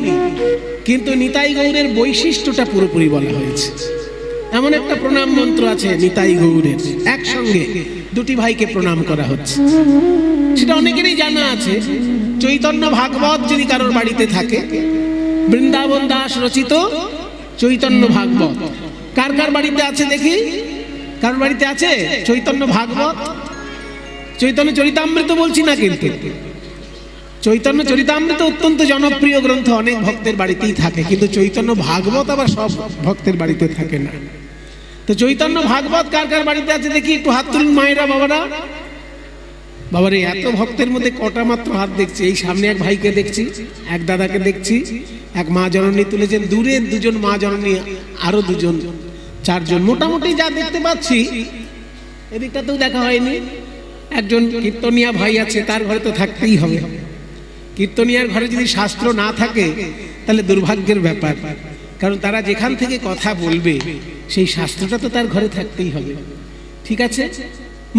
কিন্তু নিতাই গৌরের বৈশিষ্ট্যটা পুরোপুরি বলা হয়েছে। এমন একটা প্রণাম মন্ত্র আছে নিতাই গৌরের, একসঙ্গে দুটি ভাইকে প্রণাম করা হচ্ছে। সেটা অনেকেরই জানা আছে। চৈতন্য ভাগবত যদি কারোর বাড়িতে থাকে, বৃন্দাবন দাস রচিত চৈতন্য ভাগবত কার কার বাড়িতে আছে দেখি? কারোর বাড়িতে আছে চৈতন্য ভাগবত? চৈতন্য চরিতামৃত বলছি না, কিন্তু চৈতন্য চরিতামৃত অত্যন্ত জনপ্রিয় গ্রন্থ, অনেক ভক্তের বাড়িতেই থাকে, কিন্তু চৈতন্য ভাগবত আবার সব ভক্তের বাড়িতে থাকে না। তো চৈতন্য ভাগবত কার কার বাড়িতে আছে দেখি, একটু হাত তুলুন মায়েরা, বাবারা। বাবারে, এত ভক্তের মধ্যে কটা মাত্র হাত দেখছি? এই সামনে এক ভাইকে দেখছি, এক দাদাকে দেখছি, এক মা জননী তুলেছেন, দূরে দুজন মা জননী, আরো দুজন, চারজন, মোটামুটি যা দেখতে পাচ্ছি। এদিকটাতেও দেখা হয়নি। একজন কীর্তনিয়া ভাই আছে, তার ঘরে তো থাকতেই হবে। কীর্তনিয়ার ঘরে যদি শাস্ত্র না থাকে তাহলে দুর্ভাগ্যের ব্যাপার, কারণ তারা যেখান থেকে কথা বলবে সেই শাস্ত্রটা তো তার ঘরে থাকতেই হবে। ঠিক আছে,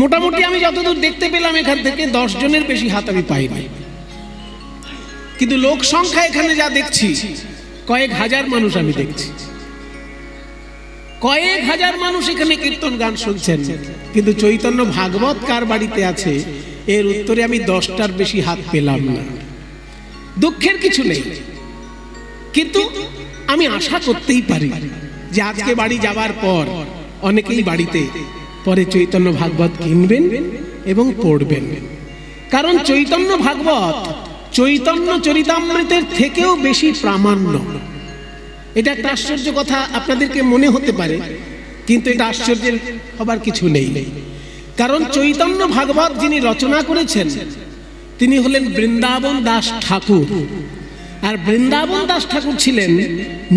মোটামুটি আমি যতদূর দেখতে পেলাম এখান থেকে 10 জনের বেশি হাত আমি পাইনি, কিন্তু লোক সংখ্যা এখানে যা দেখছি কয়েক হাজার মানুষ আমি দেখছি। কয়েক হাজার মানুষ এখানে কীর্তন গান শুনছেন, কিন্তু চৈতন্য ভাগবত কার বাড়িতে আছে এর উত্তরে আমি 10টার বেশি হাত পেলাম না। দুঃখের কিছু নেই, কিন্তু আমি আশা করতেই পারি যে আজকে বাড়ি যাবার পর অনেকেই বাড়িতে পরে চৈতন্য ভাগবত কিনবেন এবং পড়বেন, কারণ চৈতন্য ভাগবত চৈতন্য চরিতামৃতের থেকেও বেশি প্রামাণ্য। এটা একটা আশ্চর্য কথা আপনাদেরকে মনে হতে পারে, কিন্তু এটা আশ্চর্যের হবার কিছু নেই, কারণ চৈতন্য ভাগবত যিনি রচনা করেছেন তিনি হলেন বৃন্দাবন দাস ঠাকুর। আর বৃন্দাবন দাস ঠাকুর ছিলেন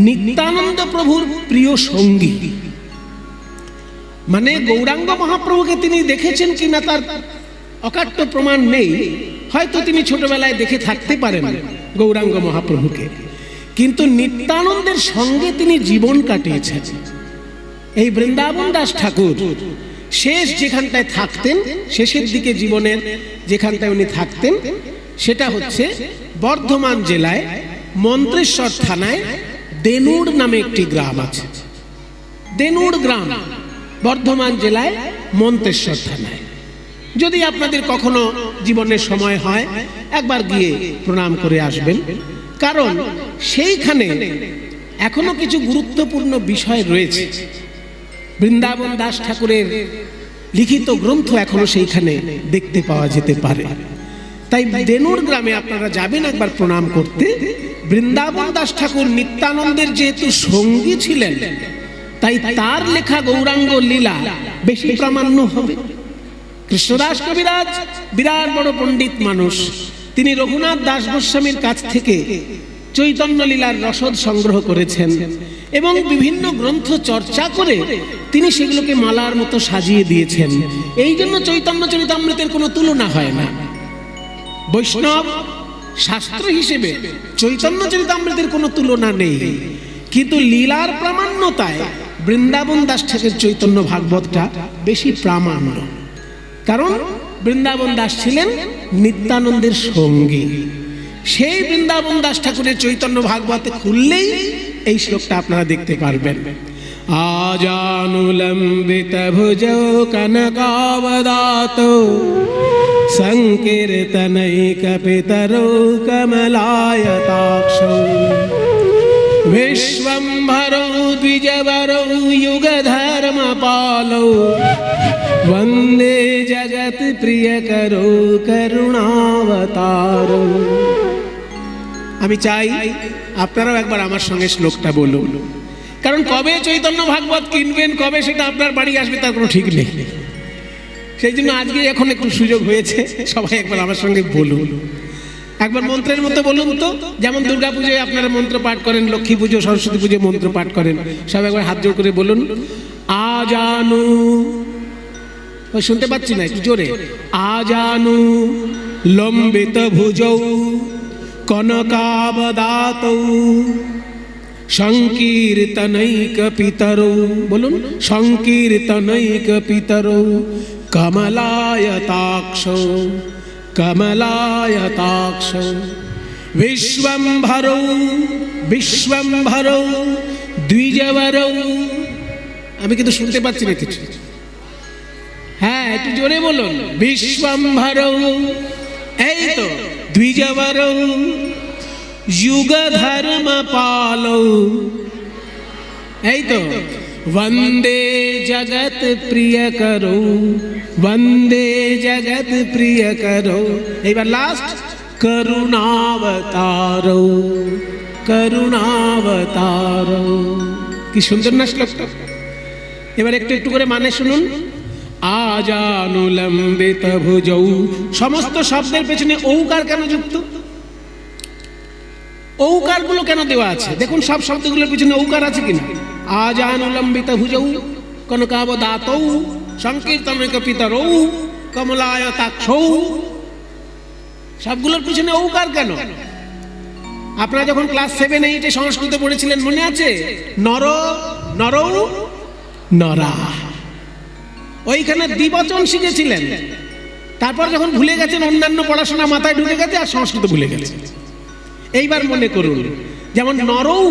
নিত্যানন্দ প্রভুর প্রিয় সঙ্গী। মানে গৌরাঙ্গ মহাপ্রভুকে তিনি দেখেছেন কিনা তার অকাট্য প্রমাণ নেই, হয়তো তিনি ছোটবেলায় দেখে থাকতে পারেন গৌরাঙ্গ মহাপ্রভুকে, কিন্তু নিত্যানন্দের সঙ্গে তিনি জীবন কাটিয়েছেন। এই বৃন্দাবন দাস ঠাকুর শেষ যেখানটায় থাকতেন, শেষের দিকে জীবনের যেখানটায় উনি থাকতেন, সেটা হচ্ছে বর্ধমান জেলায় মন্ত্রেশ্বর থানায় দেনুড় নামে একটি গ্রাম আছে। দেনুড় গ্রাম বর্ধমান জেলায় মন্ত্রেশ্বর থানায়। যদি আপনাদের কখনো জীবনের সময় হয় একবার গিয়ে প্রণাম করে আসবেন, কারণ সেইখানে এখনো কিছু গুরুত্বপূর্ণ বিষয় রয়েছে। বৃন্দাবন দাস ঠাকুরের লিখিত গ্রন্থ এখনো সেইখানে দেখতে পাওয়া যেতে পারে। তাই দেনুর গ্রামে আপনারা যাবেন একবার প্রণাম করতে। বৃন্দাবন দাস ঠাকুর নিত্যানন্দের যেহেতু সঙ্গী ছিলেন, তাই তার লেখা গৌরাঙ্গ লীলা বেশি প্রামাণ্য হবে। কৃষ্ণদাস কবিরাজ বিরাট বড় পণ্ডিত মানুষ, তিনি রঘুনাথ দাস গোস্বামীর কাছ থেকে চৈতন্য লীলার রসদ সংগ্রহ করেছেন এবং বিভিন্ন গ্রন্থ চর্চা করে তিনি সেগুলোকে মালার মতো সাজিয়ে দিয়েছেন। এই জন্য চৈতন্য চরিতামৃতের কোনো তুলনা হয় না। বৈষ্ণব শাস্ত্র হিসেবে চৈতন্য চরিতামৃতের কোনো তুলনা নেই, কিন্তু লীলার প্রামাণ্যতায় বৃন্দাবন দাস ঠাকুরের চৈতন্য ভাগবতটা বেশি প্রামাণ্য। কারণ বৃন্দাবন দাস ছিলেন নিত্যানন্দের সঙ্গী। সেই বৃন্দাবন দাস ঠাকুরের চৈতন্য ভাগবতে খুললেই এই শ্লোকটা আপনারা দেখতে পারবেন। আজানুলম্বিত ভুজৌ কনকাবদাতো সংকীর্তনৈক পিতরৌ কমলায়তাক্ষৌ विश्वम्भरौ द्विजवरौ युगधर्मपालौ वन्दे जगत् प्रियकरौ करुणावतारौ। আমি চাই আপনারাও একবার আমার সঙ্গে শ্লোকটা বলুন, কারণ কবে চৈতন্য ভাগবত কিনবেন, কবে সেটা আপনার বাড়ি আসবে তার কোনো ঠিক নেই। সেই জন্য আজকে এখন একটু সুযোগ হয়েছে, সবাই একবার আমার সঙ্গে বলুন। একবার মন্ত্রের মতো বলুন তো, যেমন দুর্গা পুজোয় আপনারা মন্ত্র পাঠ করেন, লক্ষ্মী পুজো সরস্বতী পুজোয় মন্ত্র পাঠ করেন, সব একবার হাত জোড় করে বলুন আজানু। ওই শুনতে পাচ্ছি না, একটু জোরে। আজানু লম্বিত ভুজৌ কনকাবদাতৌ সংকীর্তনৈক পিতরৌ, বলুন সংকীর্তনৈক পিতরৌ কমলায়তাক্ষৌ কমলায়তাক্ষ বিশ্বম্ভরৌ বিশ্বম্ভরৌ দ্বিজবরৌ। আমি কিন্তু শুনতে পাচ্ছি না কিছু, হ্যাঁ একটু জোরে বলুন। বিশ্বম্ভরৌ, এই তো দ্বিজবরৌ যুগ ধর্ম পালৌ, এই তো वंदे जगत प्रिय करो, वंदे जगत प्रिय करो। एबार लास्ट करुणावतारो करुणावतारो। কি সুন্দর না শ্লোকটা? এবার একটু একটু করে মানে শুনুন। আজানুলম্বিত ভুজৌ, সমস্ত শব্দের পেছনে ঔকার কেন যুক্ত? ঔকারগুলো কেন দেওয়া আছে? দেখুন সব শব্দগুলোর পিছনে ঔকার আছে কিনা। আজানুলম্বিত ভুজৌ কনকাবদাতৌ সংকীর্তনৈক পিতরৌ কমলায়তাক্ষৌ, সবগুলোর পিছনে ঔকার কেন? আপনারা যখন ক্লাস 7-8 সংস্কৃত পড়েছিলেন মনে আছে? নর নরৌ নরা, ওইখানে দ্বিবচন শিখেছিলেন। তারপর যখন ভুলে গেছেন, অন্যান্য পড়াশোনা মাথায় ঢুকে গেছে, আর সংস্কৃত ভুলে গেছেন। এইবার মনে করুন, যেমন নরৌ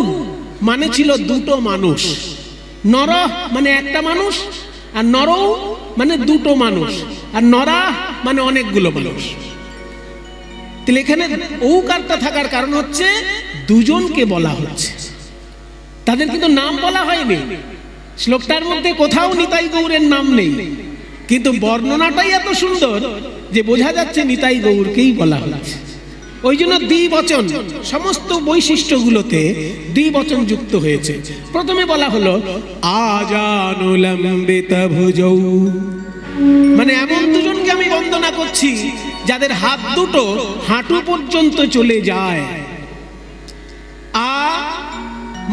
মানে ছিল দুটো মানুষ, নর মানে একটা মানুষ, আর নরৌ মানে দুটো মানুষ, আর নরা মানে অনেকগুলো মানুষ। তাহলে এখানে ঔকারটা থাকার কারণ হচ্ছে দুজনকে বলা হচ্ছে, তাদের কিন্তু নাম বলা হয়নি। শ্লোকটার মধ্যে কোথাও নিতাই গৌরের নাম নেই, কিন্তু বর্ণনাটাই এত সুন্দর যে বোঝা যাচ্ছে নিতাই গৌরকেই বলা হচ্ছে। ওই জন্য দ্বিবচন, সমস্ত বৈশিষ্ট্যগুলোতে দ্বিবচন যুক্ত হয়েছে। প্রথমে বলা হলো আজানুলম্বিত ভুজৌ, মানে এমন দুজনকে আমি বন্দনা করছি যাদের হাত দুটো হাঁটু পর্যন্ত চলে যায়। আ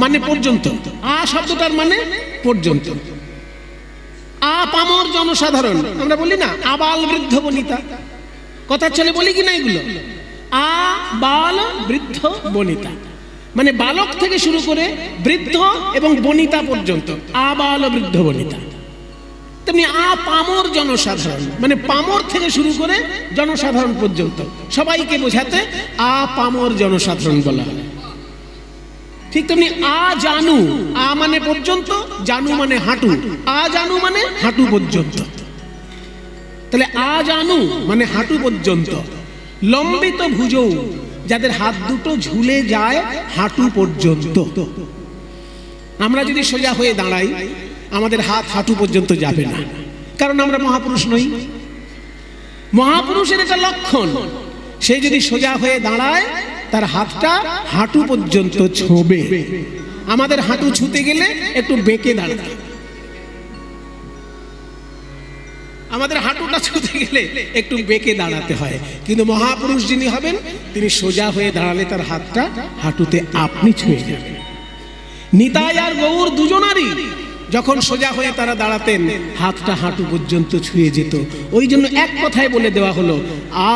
মানে পর্যন্ত, আ শব্দটার মানে পর্যন্ত। আপামর জনসাধারণ, আমরা বলি না আবাল বৃদ্ধ বনিতা, কথা চলে বলি কি না এগুলো, আবাল বৃদ্ধ বনিতা, মানে বালক থেকে শুরু করে বৃদ্ধ এবং বনিতা পর্যন্ত, আবাল বৃদ্ধ বনিতা। তেমনি আপামর জনসাধারণ, মানে পামর থেকে শুরু করে জনসাধারণ পর্যন্ত সবাইকে বোঝাতে আপামর জনসাধারণ বলা হয়। ঠিক তেমনি জানু, মানে পর্যন্ত, জানু মানে হাঁটু, জানু মানে হাঁটু পর্যন্ত। তাহলে জানু মানে হাঁটু পর্যন্ত। লম্বিত ভুজৌ, যাদের হাত দুটো ঝুলে যায় হাঁটু পর্যন্ত। আমরা যদি সোজা হয়ে দাঁড়াই আমাদের হাত হাঁটু পর্যন্ত যাবে না, কারণ আমরা মহাপুরুষ নই। মহাপুরুষের এটা লক্ষণ, সে যদি সোজা হয়ে দাঁড়ায় তার হাতটা হাঁটু পর্যন্ত ছোঁবে। আমাদের হাঁটু ছুঁতে গেলে একটু বেঁকে দাঁড়াতে, আমাদের হাঁটুটা ছুঁতে গেলে একটু বেঁকে দাঁড়াতে হয়, কিন্তু মহাপুরুষ যিনি হবেন তিনি সোজা হয়ে দাঁড়ালে তার হাতটা হাঁটুতে আপনি ছুঁয়ে যাবেন। নিতাই আর গৌর দুজনারই যখন সোজা হয়ে তারা দাঁড়াতেন হাতটা হাঁটু পর্যন্ত ছুঁয়ে যেত। ওই জন্য এক কথায় বলে দেওয়া হলো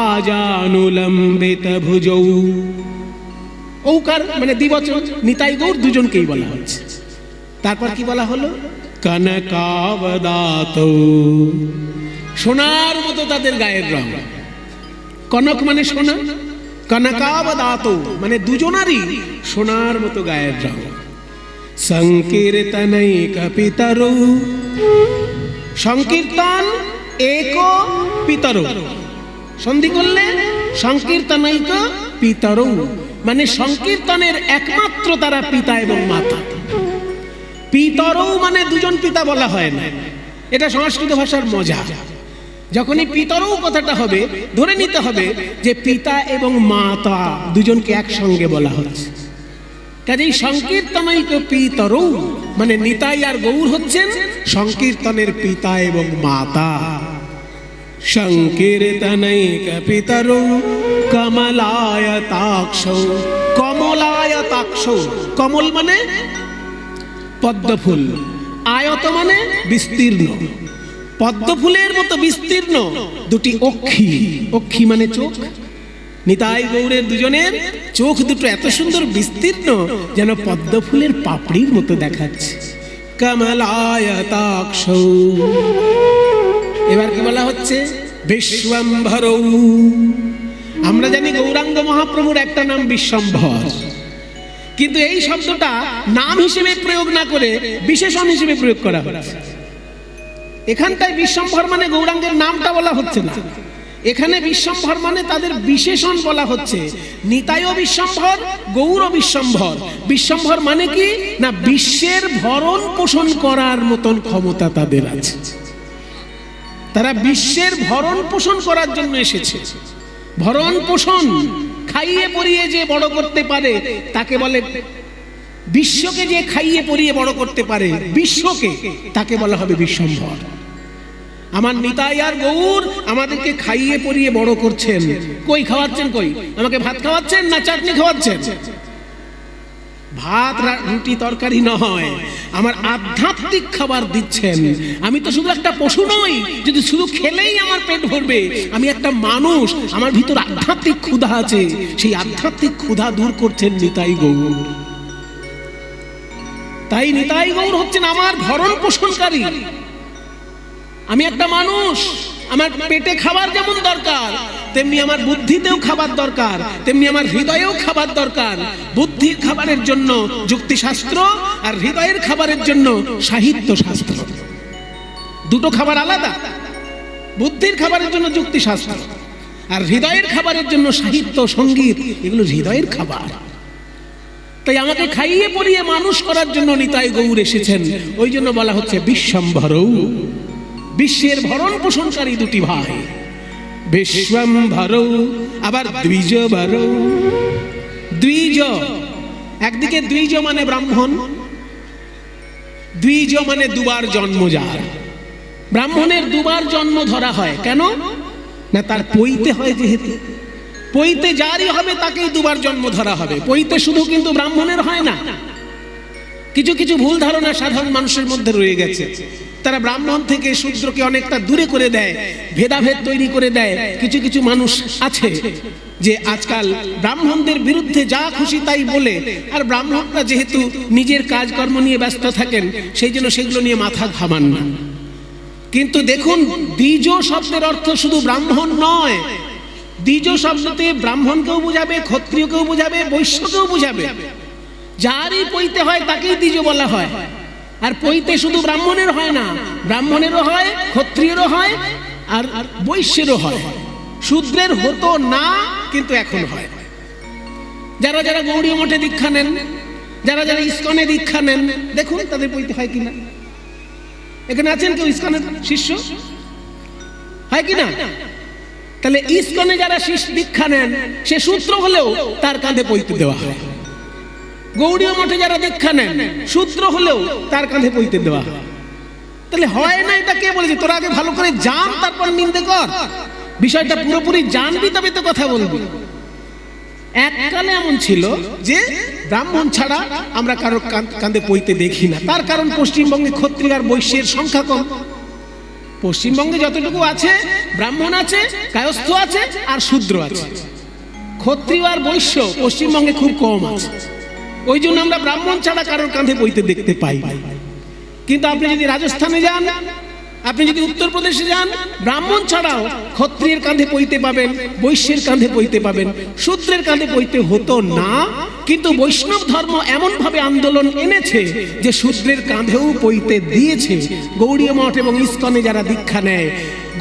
আজানুলম্বিত ভুজৌ। ঔকার মানে দ্বিবচন, নিতাই গৌর দুজনকেই বলা হচ্ছে। তারপর কি বলা হলো? কনকাবদাতৌ, সোনার মতো তাদের গায়ের রং। কনক মানে সোনা, কনকাবদাতৌ মানে দুজনারই সোনার মতো গায়ের রং। সংকীর্তনৈক পিতরৌ, সংকীর্তন এক পিতরৌ, সন্ধি করলে সংকীর্তনৈক পিতরৌ, মানে সংকীর্তনের একমাত্র তারা পিতা এবং মাতা। পিতরৌ মানে দুজন পিতা বলা হয় না, এটা সংস্কৃত ভাষার মজা। যখনই পিতরৌ কথাটা হবে ধরে নিতে হবে যে পিতা এবং মাতা দুজনকে একসঙ্গে বলা হচ্ছে। কাজেই সংকীর্তনৈক পিতরৌ মানে নিতাই আর গৌর হচ্ছেন সংকীর্তনের পিতা এবং মাতা। সংকীর্তনৈক পিতরৌ কমলায়তাক্ষৌ, কমলায়তাক্ষৌ, কমল মানে পদ্ম ফুল, আয়ত মানে বিস্তীর্ণ, পদ্ম ফুলের মতো বিস্তীর্ণ দুটি অক্ষি, অক্ষি মানে চোখ। নিতাই গৌরের দুজনের চোখ দুটো এত সুন্দর বিস্তীর্ণ যেন পদ্ম ফুলের পাপড়ির মতো দেখাচ্ছে। কমলায়তাক্ষৌ। এবার কি বলা হচ্ছে? বিশ্বম্ভরৌ। আমরা জানি গৌরাঙ্গ মহাপ্রভুর একটা নাম বিশ্বম্ভর, কিন্তু এই শব্দটা নাম হিসেবে প্রয়োগ না করে বিশেষণ হিসেবে প্রয়োগ করা হচ্ছে। এখানটায় বিশ্বম্ভর মানে গৌরাঙ্গের নামটা বলা হচ্ছে না, এখানে বিশ্বম্ভর মানে তাদের বিশেষণ বলা হচ্ছে। নিতাইও বিশ্বম্ভর, গৌর বিশ্বম্ভর। বিশ্বম্ভর মানে কি না, বিশ্বের ভরণ পোষণ করার মতন ক্ষমতা তাদের আছে। তারা বিশ্বের ভরণ পোষণ করার জন্য এসেছে। ভরণ পোষণ, খাইয়ে পরিয়ে যে বড় করতে পারে তাকে বলে, বিশ্বকে যে খাইয়ে পরিয়ে বড় করতে পারে বিশ্বকে, তাকে বলা হবে বিশ্বম্ভর। আমার নিতাই আর গৌর আমাদেরকে খাইয়ে পরিয়ে বড় করছেন। কই খাওয়াচ্ছেন? কই আমাকে ভাত খাওয়াচ্ছেন না চাটনি খাওয়াচ্ছেন? ভাত রুটি তরকারি নয়, আমার আধ্যাত্মিক খাবার দিচ্ছেন। আমি তো শুধু একটা পশু নই, যদি শুধু খেলেই আমার পেট ভরবে। আমি একটা মানুষ, আমার ভিতর আধ্যাত্মিক ক্ষুধা আছে, সেই আধ্যাত্মিক ক্ষুধা দূর করছেন নিতাই গৌর। তাই নিতাই গৌর হচ্ছেন আমার ভরণ পোষণকারী। আমি একটা মানুষ, আমার পেটে খাবার যেমন দরকার তেমনি আমার বুদ্ধিতেও খাবার দরকার, তেমনি আমার হৃদয়েও খাবার দরকার। বুদ্ধির খাবারের জন্য যুক্তিশাস্ত্র, আর হৃদয়ের খাবারের জন্য সাহিত্য শাস্ত্র। দুটো খাবার আলাদা। বুদ্ধির খাবারের জন্য যুক্তিশাস্ত্র, আর হৃদয়ের খাবারের জন্য সাহিত্য সঙ্গীত, এগুলো হৃদয়ের খাবার। তাই আমাকে খাইয়ে পরিয়ে মানুষ করার জন্য নিতাই গৌর এসেছেন। ওই জন্য বলা হচ্ছে বিশ্বম্ভরৌ, বিশ্বের ভরণ পোষণকারী দুটি ভাই। বিশ্বম্ভরৌ, আবার দ্বিজবরৌ। দ্বিজ, একদিকে দ্বিজ মানে ব্রাহ্মণ, দ্বিজ মানে দুবার জন্ম যার। ব্রাহ্মণের দুবার জন্ম ধরা হয় কেন না, তার পৈতে হয় যেহেতু। পৈতে যারই হবে তাকেই দুবার জন্ম ধরা হবে। পৈতে শুধু কিন্তু ব্রাহ্মণের হয় না। কিছু কিছু ভুল ধারণা সাধারণ মানুষের মধ্যে রয়ে গেছে। তারা ব্রাহ্মণ থেকে শূদ্রকে অনেকটা দূরে করে দেয়, ভেদাভেদ তৈরি করে দেয়। কিছু কিছু মানুষ আছে যে আজকাল ব্রাহ্মণদের বিরুদ্ধে যা খুশি তাই বলে, আর ব্রাহ্মণরা যেহেতু নিজের কাজকর্ম নিয়ে ব্যস্ত থাকেন সেই জন্য সেগুলো নিয়ে মাথা ঘামান না। কিন্তু দেখুন, দ্বিজ শব্দের অর্থ শুধু ব্রাহ্মণ নয়। দ্বিজ শব্দতে ব্রাহ্মণকেও বোঝাবে, ক্ষত্রিয়কেও বোঝাবে, বৈশ্যকেও বোঝাবে। যারই পৈতে হয় তাকেই দ্বিজ বলা হয়। আর পৈতে শুধু ব্রাহ্মণের হয় না, ব্রাহ্মণেরও হয়, ক্ষত্রিয়েরও হয়, আর বৈশ্যেরও হয়। শূদ্রের হতো না, কিন্তু এখন হয়। যারা যারা গৌড়ীয় মঠে দীক্ষা নেন, যারা যারা ইস্কনে দীক্ষা নেন, দেখুন তাদের পৈতে হয় কিনা। এখানে আছেন কেউ ইস্কনের শিষ্য? হয় কিনা? তাহলে ইস্কনে যারা শিষ্য দীক্ষা নেন, সে শূদ্র হলেও তার কাঁধে পৈতে দেওয়া হয়। গৌড়ীয় মঠে যারা দীক্ষা নেন, শূদ্র হলেও তার কাঁধে পৈতে দেওয়া হয়। তাহলে হয় না, এটা কে বলেছে? তোরা আগে ভালো করে জান, তারপর নিন্দে কর। বিষয়টা পুরোপুরি জানবি, তবে তো কথা বলবি। এককালে এমন ছিল যে ব্রাহ্মণ ছাড়া আমরা কারো কাঁধে পৈতে দেখি না। তার কারণ পশ্চিমবঙ্গে ক্ষত্রিয় আর বৈশ্যের সংখ্যা কম। পশ্চিমবঙ্গে যতটুকু আছে, ব্রাহ্মণ আছে, কায়স্থ আছে, আর শূদ্র আছে। ক্ষত্রিয় আর বৈশ্য পশ্চিমবঙ্গে খুব কম আছে। ওই জন্য আমরা ব্রাহ্মণ ছাড়া কারোর কাঁধে পৈতে দেখতে পাই। কিন্তু আপনি যদি রাজস্থানে যান, আপনি যদি উত্তরপ্রদেশে যান, ব্রাহ্মণ ছাড়াও ক্ষত্রিয়ের কাঁধে পৈতে পাবেন, বৈশ্যের কাঁধে পৈতে পাবেন। শূদ্রের কাঁধে পৈতে হতো না, কিন্তু বৈষ্ণব ধর্ম এমন ভাবে আন্দোলন এনেছে যে শূদ্রের কাঁধেও পৈতে দিয়েছে। গৌড়ীয় মঠ এবং ইস্কনে যারা দীক্ষা নেয়,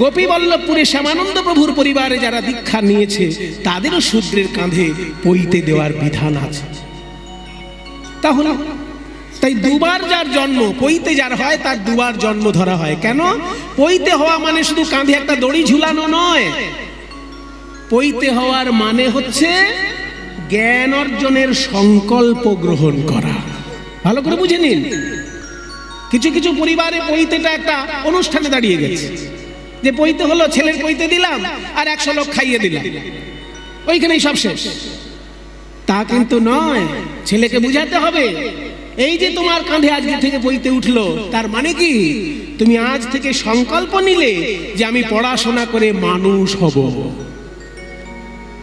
গোপীবল্লভপুরে শ্যামানন্দ প্রভুর পরিবারে যারা দীক্ষা নিয়েছে, তাদেরও শূদ্রের কাঁধে পৈতে দেওয়ার বিধান আছে। তাহলে তাই দুবার যার জন্ম, পৈতে যার হয় তার দুবার জন্ম ধরা হয়। কেন? পৈতে হওয়া মানে শুধু কাঁধে একটা দড়ি ঝুলানো নয়। পৈতে হওয়ার মানে হচ্ছে জ্ঞান অর্জনের সংকল্প গ্রহণ করা। ভালো করে বুঝে নিন। কিছু কিছু পরিবারে পৈতেটা একটা অনুষ্ঠানে দাঁড়িয়ে গেছে, যে পৈতে হলো, ছেলের পৈতে দিলাম আর 100 লোক খাইয়ে দিলাম, ওইখানেই সব শেষ। তা কিন্তু নয়। ছেলেকে বুঝাতে হবে, এই যে তোমার কাঁধে আজকে থেকে পৈতে উঠলো, তার মানে কি? তুমি আজ থেকে সংকল্প নিলে যে আমি পড়াশোনা করে মানুষ হব।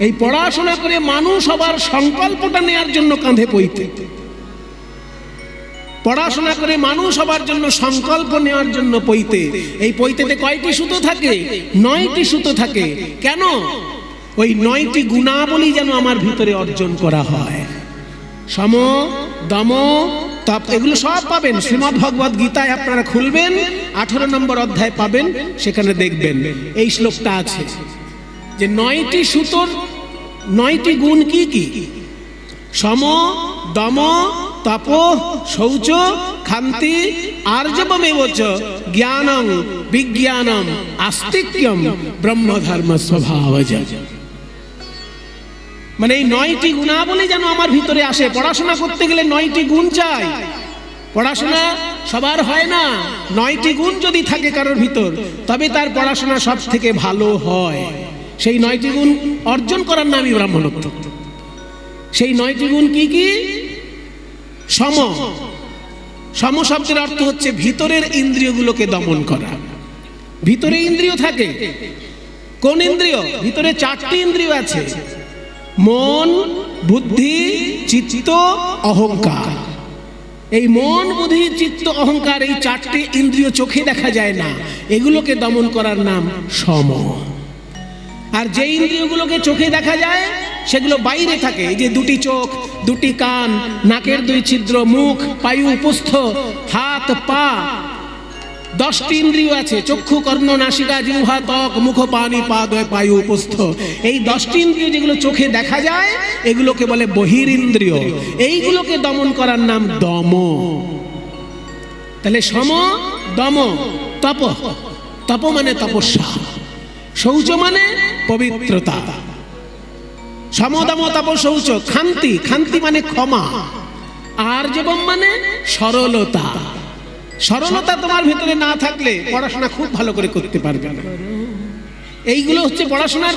এই পড়াশোনা করে মানুষ হবার সংকল্পটা নেয়ার জন্য কাঁধে পৈতে। পড়াশোনা করে মানুষ হবার জন্য সংকল্প নেওয়ার জন্য পৈতে। এই পৈতেতে কয়টি সুতো থাকে? 9টি সুতো থাকে। কেন? ওই 9টি গুণাবলী যেন আমার ভিতরে অর্জন করা হয়। সম, দম, তপ, এগুলো সব পাবেন শ্রীমদ্ ভগবদ গীতায়। আপনারা খুলবেন, 18 নম্বর অধ্যায় পাবেন, সেখানে দেখবেন এই শ্লোকটা আছে যে 9টি সুতোর 9টি গুণ কি কি? সম, দম, তপ, শৌচ, ক্ষান্তি, আর্জবমেবচ, জ্ঞানং বিজ্ঞানম আস্তিক্যম ব্রহ্মধর্ম স্বভাবজম। মানে এই 9টি গুণাবলী যেন আমার ভিতরে আসে। পড়াশোনা করতে গেলে 9টি গুণ চাই। পড়াশোনা সবার হয় না। 9টি গুণ যদি থাকে কারোর ভিতর, তবে তার পড়াশোনা সব থেকে ভালো হয়। সেই 9টি গুণ অর্জন করার নামই ব্রাহ্মণত্ব। সেই 9টি গুণ কি কি? সম। সম শব্দের অর্থ হচ্ছে ভিতরের ইন্দ্রিয়গুলোকে দমন করা। ভিতরে ইন্দ্রিয় থাকে। কোন ইন্দ্রিয়? ভিতরে 4টি ইন্দ্রিয় আছে: মন, বুদ্ধি, চিত্ত, অহংকার। এই মন, বুদ্ধি, চিত্ত, অহংকার, এই 4টি ইন্দ্রিয় চোখে দেখা যায় না, এগুলোকে দমন করার নাম সম। আর যে ইন্দ্রিয়গুলোকে চোখে দেখা যায় সেগুলো বাইরে থাকে। এই যে 2টি চোখ, 2টি কান, নাকের 2 ছিদ্র, মুখ, পায়ু, উপস্থ, হাত, পা, 10টি ইন্দ্রিয় আছে: চক্ষু, কর্ণ, নাসিকা, জিহ্বা, ত্বক, মুখ, পানি, পাদয়, পায়ু, উপস্থ। এই 10টি ইন্দ্রিয় যেগুলো চোখে দেখা যায়, এগুলোকে বলে বহিরিন্দ্রিয়। এইগুলোকে দমন করার নাম দম। তাহলে সম, দম, তপ। তপ মানে তপস্যা। শৌচ মানে পবিত্রতা। সম, দম, তপ, শৌচ। ক্ষান্তি, ক্ষান্তি মানে ক্ষমা। আর্জবম মানে সরলতা। সরলতা তোমার ভিতরে না থাকলে পড়াশোনা খুব ভালো করে করতে পারবে না। এইগুলো হচ্ছে পড়াশোনার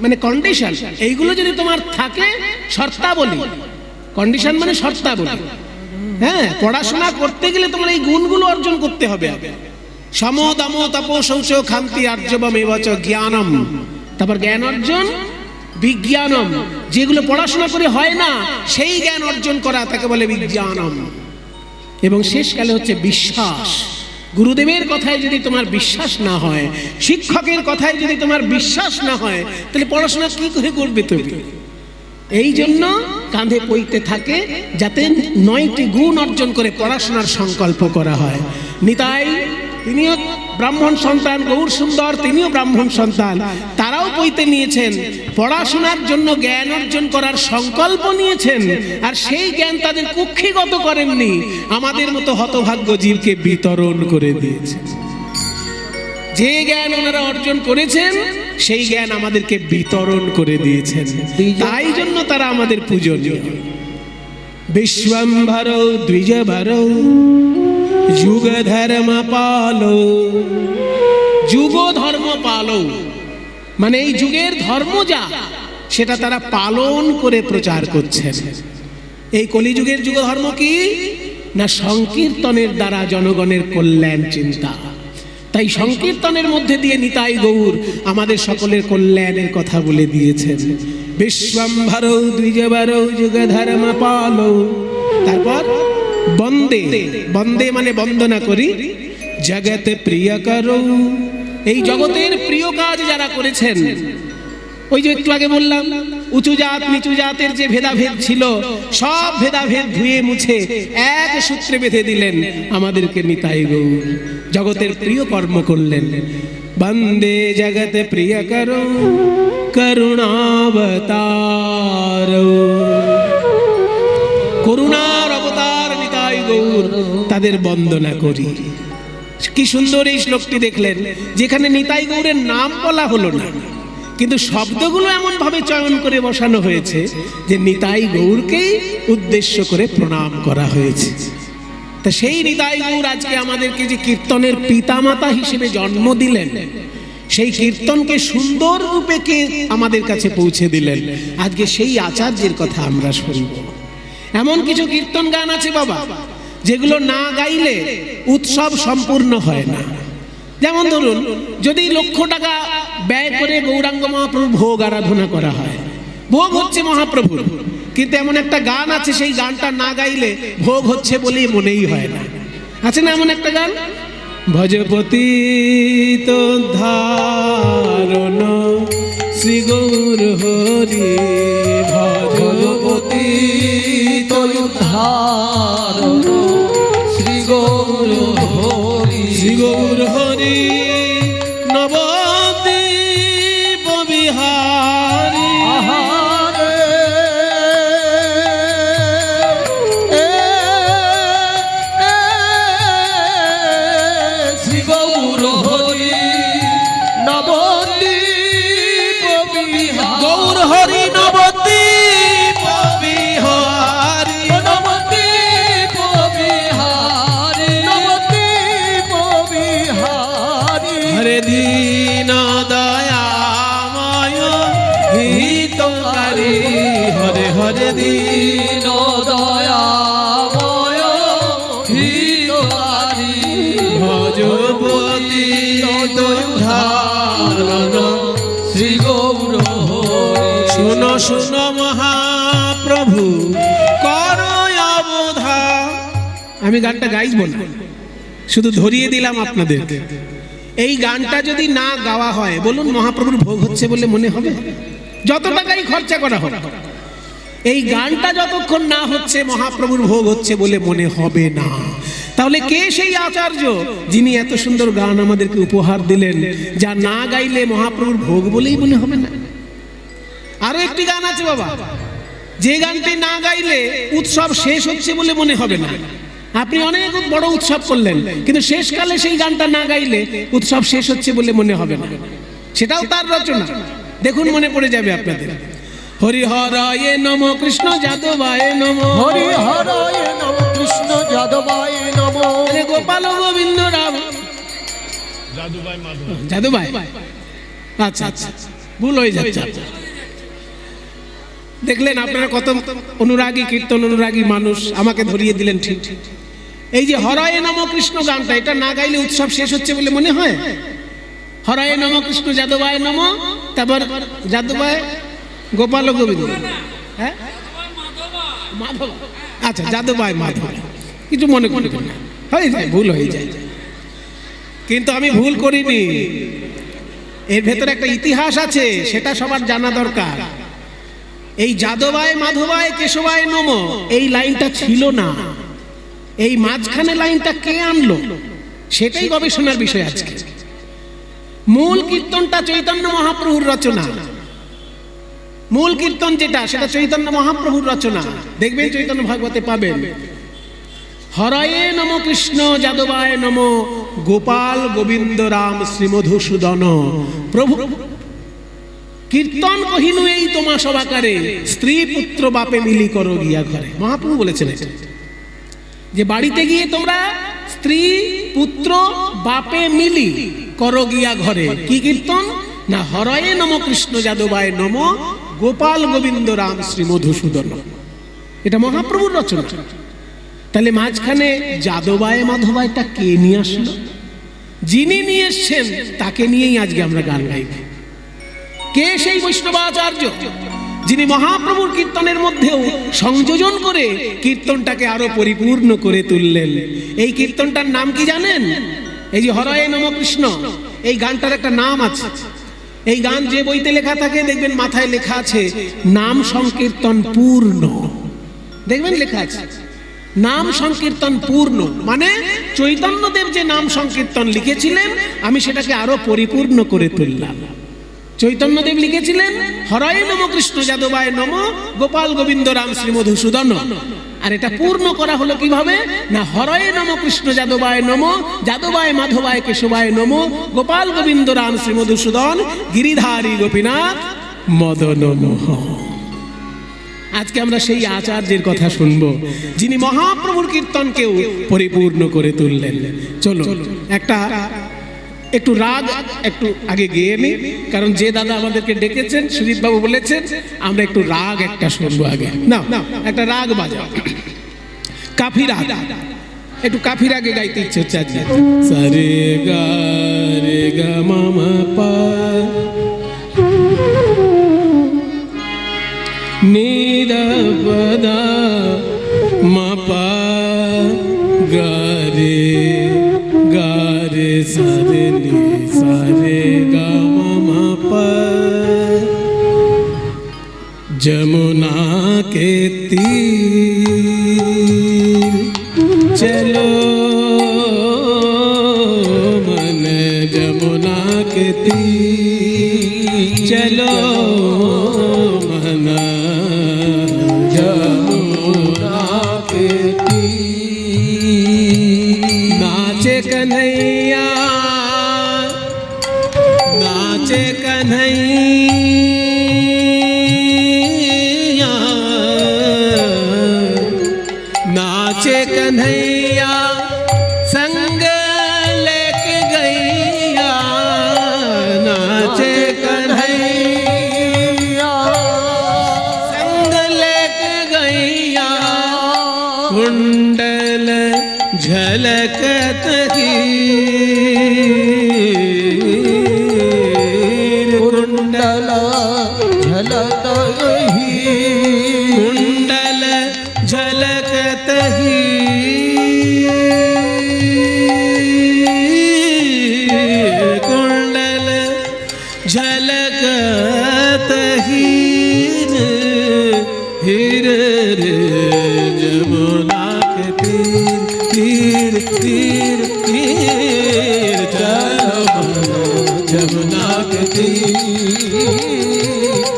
মানে কন্ডিশন। এইগুলো যদি তোমার থাকে, শর্তাবলী। কন্ডিশন মানে শর্তাবলী। হ্যাঁ, পড়াশোনা করতে গেলে তোমার এই গুণগুলো অর্জন করতে হবে। সম দম তপ শৌচ ক্ষান্তি আর্জবম এবচ জ্ঞানম। তারপর জ্ঞান অর্জন বিজ্ঞানম, যেগুলো পড়াশোনা করে হয় না সেই জ্ঞান অর্জন করা তাকে বলে বিজ্ঞানম। এবং শেষকালে হচ্ছে বিশ্বাস। গুরুদেবের কথায় যদি তোমার বিশ্বাস না হয়, শিক্ষকের কথায় যদি তোমার বিশ্বাস না হয়, তাহলে পড়াশোনা কি করে করবে তুমি? এই জন্য কাঁধে পইতে থাকে যাতে 9টি গুণ অর্জন করে পড়াশোনার সংকল্প করা হয়। নিতাই তিনিও ব্রাহ্মণ সন্তান, গৌর সুন্দর তিনিও ব্রাহ্মণ সন্তান, তারাও পইতে নিয়েছেন, পড়াশোনার জন্য জ্ঞান অর্জন করার সংকল্প নিয়েছেন, আর সেই জ্ঞান তাদের কুক্ষিগত করেননি, আমাদের মতো হতভাগ্য জীবকে বিতরণ করে দিয়েছেন। যে জ্ঞান ওনারা অর্জন করেছেন সেই জ্ঞান আমাদেরকে বিতরণ করে দিয়েছেন, তাই জন্য তারা আমাদের পূজনীয়। বিশ্বম্ভর দ্বিজভর যুগ ধর্ম পালো, যুগ ধর্ম পালো মানে এই যুগের ধর্ম যা সেটা তারা পালন করে প্রচার করছেন। এই কলিযুগের যুগ ধর্ম কি না? সংকীর্তনের দ্বারা জনগণের কল্যাণ চিন্তা। তাই সংকীর্তনের মধ্যে দিয়ে নিতাই গৌর আমাদের সকলের কল্যাণের কথা বলে দিয়েছেন। বিশ্বম্ভর দ্বিজভর যুগ ধর্ম পালো। তারপর বন্দে, বন্দে মানে বন্দনা করি, জগৎ প্রিয় করো। এই জগতের প্রিয় কাজ যারা করেছেন, ওই যে একটু আগে বললাম উঁচু জাত নিচু জাতের যে ভেদাভেদ ছিল, সব ভেদাভেদ ধুয়ে মুছে এক সূত্রে বেঁধে দিলেন আমাদেরকে নিতাই গৌর। জগতের প্রিয় কর্ম করলেন। বন্দে জগৎ প্রিয় করো করুণাবতার, করুণার অবতার নিতাই গৌর, তাদের বন্দনা করি। কি সুন্দর এই শ্লোকটি দেখলেন, যেখানে নিতাই গৌরের নাম বলা হলো না, কিন্তু শব্দগুলো এমন ভাবে চয়ন করে বসানো হয়েছে যে নিতাই গৌরকেই উদ্দেশ্য করে প্রণাম করা হয়েছে। তা সেই নিতাই গৌর আজকে আমাদেরকে যে কীর্তনের পিতামাতা হিসেবে জন্ম দিলেন, সেই কীর্তনকে সুন্দর রূপে কে আমাদের কাছে পৌঁছে দিলেন, আজকে সেই আচার্যের কথা আমরা শুনব। এমন কিছু কীর্তন গান আছে বাবা, যেগুলো না গাইলে উৎসব সম্পূর্ণ হয় না। যেমন ধরুন, যদি লক্ষ টাকা ব্যয় করে গৌরাঙ্গ মহাপ্রভুর ভোগ আরাধনা করা হয়, ভোগ হচ্ছে মহাপ্রভুর, কিন্তু এমন একটা গান আছে সেই গানটা না গাইলে ভোগ হচ্ছে বলেই মনেই হয় না। আছে না এমন একটা গান? ভজপতি তো ধারণ শ্রী গৌর হরি, ভজপতি তো ধারণ শ্রী গৌর হরি, শ্রী গৌর হরি নবদ্বীপ বিহারী। শ্রী গৌর হরি নবদ্বীপ বিহারী, গৌর হরি নবদ্বীপ বিহারী, নবদ্বীপ বিহারী, নবদ্বীপ বিহারী। হরে দীন দয়াময় হিতকারী, হরে হরে দীন দয়াময় হিতকারী, ভজপতি ধারণ শ্রী গৌর হরি। শুনো শুনো মহাপ্রভু কর অবধা। আমি গানটা গাইব না, শুধু ধরিয়ে দিলাম আপনাদের। এই গানটা যদি না গাওয়া হয়, বলুন মহাপ্রভুর ভোগ হচ্ছে বলে মনে হবে? যত টাকাই খরচা করা হোক, এই গানটা যতক্ষণ না হচ্ছে মহাপ্রভুর ভোগ হচ্ছে বলে মনে হবে না। তাহলে কে সেই আচার্য যিনি এত সুন্দর গান আমাদেরকে উপহার দিলেন, যা না গাইলে মহাপ্রভুর ভোগ বলেই মনে হবে না? আরো একটি গান আছে বাবা, যে গানটি না গাইলে উৎসব শেষ হচ্ছে বলে মনে হবে না। আপনি অনেক বড় উৎসব করলেন, কিন্তু শেষকালে সেই গানটা না গাইলে উৎসব শেষ হচ্ছে বলে মনে হবে না। সেটাও তার রচনা, দেখুন মনে পড়ে যাবে আপনাদের। হরি হরায় নম কৃষ্ণ যাদবায় নম, হরি হরায় নম কৃষ্ণ যাদবায় নম, গোপাল গোবিন্দ রাম যাদবাই। আচ্ছা আচ্ছা, ভুল হয়ে যাচ্ছে। দেখলেন আপনারা কত অনুরাগী, কীর্তন অনুরাগী মানুষ আমাকে ধরিয়ে দিলেন ঠিক। এই যে হরয়ে নম কৃষ্ণ গানটা, এটা না গাইলে উৎসব শেষ হচ্ছে বলে মনে হয়? হরয়ে নম কৃষ্ণ যাদবায় নম, তারপর যাদবায় গোপাল গোবিন্দ, হ্যাঁ মাধব, আচ্ছা যাদবায় মাধব, কিছু মনে করবেন না, হয়ে যায়, ভুল হয়ে যায়। কিন্তু আমি ভুল করিনি, এর ভেতরে একটা ইতিহাস আছে, সেটা সবার জানা দরকার। এই যাদবায় মাধবায় কেশবায় নম এই লাইনটা ছিল না, এই মাঝখানে লাইনটা কে আনলো সেটাই গবেষণার বিষয় আজকে। মূল কীর্তনটা চৈতন্য মহাপ্রভুর রচনা, মূল কীর্তন যেটা সেটা চৈতন্য মহাপ্রভুর রচনা, দেখবেন চৈতন্য ভাগবতে পাবেন। হরয়ে নম কৃষ্ণ যাদবায় নম গোপাল গোবিন্দ রাম শ্রীমধুসূদন প্রভু কীর্তন কহিনু এই তোমা সবাকারে, স্ত্রী পুত্র বাপে মিলি করো গিয়া ঘরে। মহাপ্রভু বলেছেন এটা, যে বাড়িতে গিয়ে তোমরা স্ত্রী পুত্র বাপে মিলি করো গিয়া ঘরে। কি কীর্তন না? হরয়ে নম কৃষ্ণ যাদবায় নম গোপাল গোবিন্দ রাম শ্রীমধুসূদন। এটা মহাপ্রভুর রচনা। তাহলে মাঝখানে যাদবায় মাধবায়টা কে নিয়ে আসলো? যিনি নিয়ে এসছেন তাকে নিয়েই আজকে আমরা গান গাইব। কে সেই বৈষ্ণবাচার্য যিনি মহাপ্রভুর কীর্তনের মধ্যেও সংযোজন করে কীর্তনটাকে আরো পরিপূর্ণ করে তুললেন? এই কীর্তনটার নাম কি জানেন? এই যে হরয়ে নম কৃষ্ণ, এই গানটার একটা নাম আছে। এই গান যে বইতে লেখা থাকে দেখবেন মাথায় লেখা আছে নাম সংকীর্তন পূর্ণ, দেখবেন লেখা আছে নাম সংকীর্তন পূর্ণ, মানে চৈতন্যদেব যে নাম সংকীর্তন লিখেছিলেন আমি সেটাকে আরো পরিপূর্ণ করে তুললাম। চৈতন্যদেব লিখেছিলেন হরয়ে নম কৃষ্ণ যাদবায় নম গোপাল গোবিন্দ রাম শ্রীমধুসূদন, আর এটা পূর্ণ করা হলো কিভাবে না? হরয়ে নম কৃষ্ণ যাদবায় নম যাদবায় মাধবায় কেশবায় নম গোপাল গোবিন্দ রাম শ্রীমধুসূদন গিরিধারী গোপীনাথ মদন মোহন। আজকে আমরা সেই আচার্যের কথা শুনবো যিনি মহাপ্রভুর কীর্তনকেও পরিপূর্ণ করে তুললেন। চলো একটু রাগ একটু আগে গেয়ে নি, কারণ যে দাদা আমাদেরকে ডেকেছেন সুজিত বাবু বলেছেন আমরা একটু রাগ একটা শুনবো আগে। না একটা রাগ বাজাও, কাফি রাগ, একটু কাফি রাগে গাইতে ইচ্ছে হচ্ছে আজকে। সারে গা রে গা মামা পা নিদা পদা মা পা গা রে সারে নি সারে গা মামা পা। যमुना के तीर चलो मन, যमुना के तीर चलो मन, যमुना के तीर। नाचे कन्हैया नाचे कन्हैया, नाचे कन्हैया संग लेके गैया, नाचे कन्हैया संग लेके गैया। कुंडल झलकत हीर, कुंडल झलकत हीर, कुंडल झलकत हीर, कुंडल झलकत हीर, हीर रे যमुना के तीर तीर तीर तीर चलो मनो, যमुना के तीर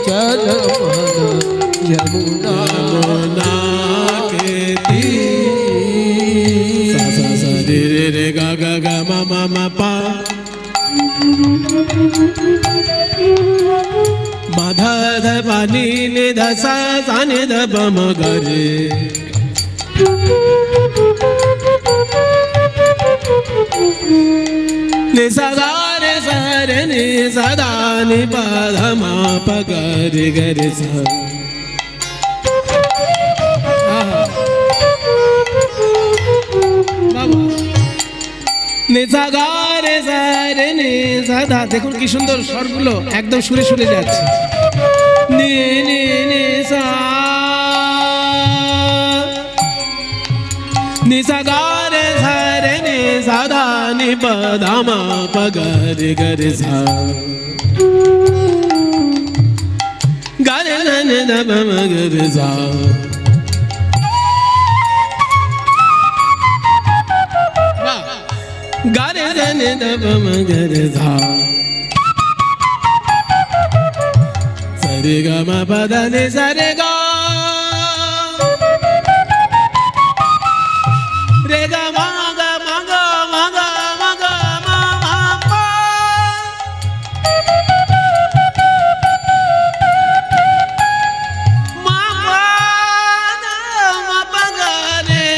चलो मनो, যमुना के तीर। सा सा सा रे रे रे गा गा गा मा मा मा पा, मा ध ध पा नी नि ध सा सा नि ध प म ग रे। नि सदा रे सा रे नि सदा नि प ध म प ग रे ग रे सा। নিসা গা রে সা রে নে সা ধা। দেখুন কি সুন্দর স্বরগুলো একদম সুরে সুরে যাচ্ছে। নে নে নে সা নিসা গা রে সা রে নে সা ধা নি পা ধা মা পা গা রে গা রে সা গা রে না নে ধা পা মা গা রে সা। ga re sa ni da pa ma ga re sa sa re ga ma pa da ni sa re ga re ga ma ga ma ga ma ga ma ga ma ma pa ma pa da ma pa ga re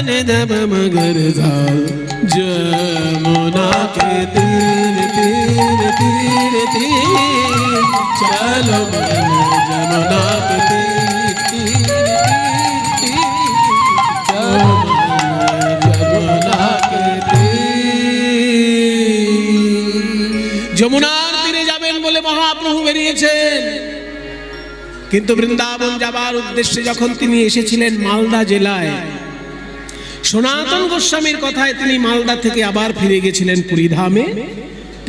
ne da pa ma ga re sa Jamuna के तीर तीर तीर तीर चलो जमुना के तीर तीर तीर जमुना के तीर। যমুনার তীরে যাবেন বলে মহাপ্রভু বেরিয়েছেন, কিন্তু বৃন্দাবন যাবার উদ্দেশ্যে যখন তিনি এসেছিলেন মালদা জেলায়, সনাতন গোস্বামীর কথায় তিনি মালদা থেকে আবার ফিরে গেছিলেন পুরীধামে।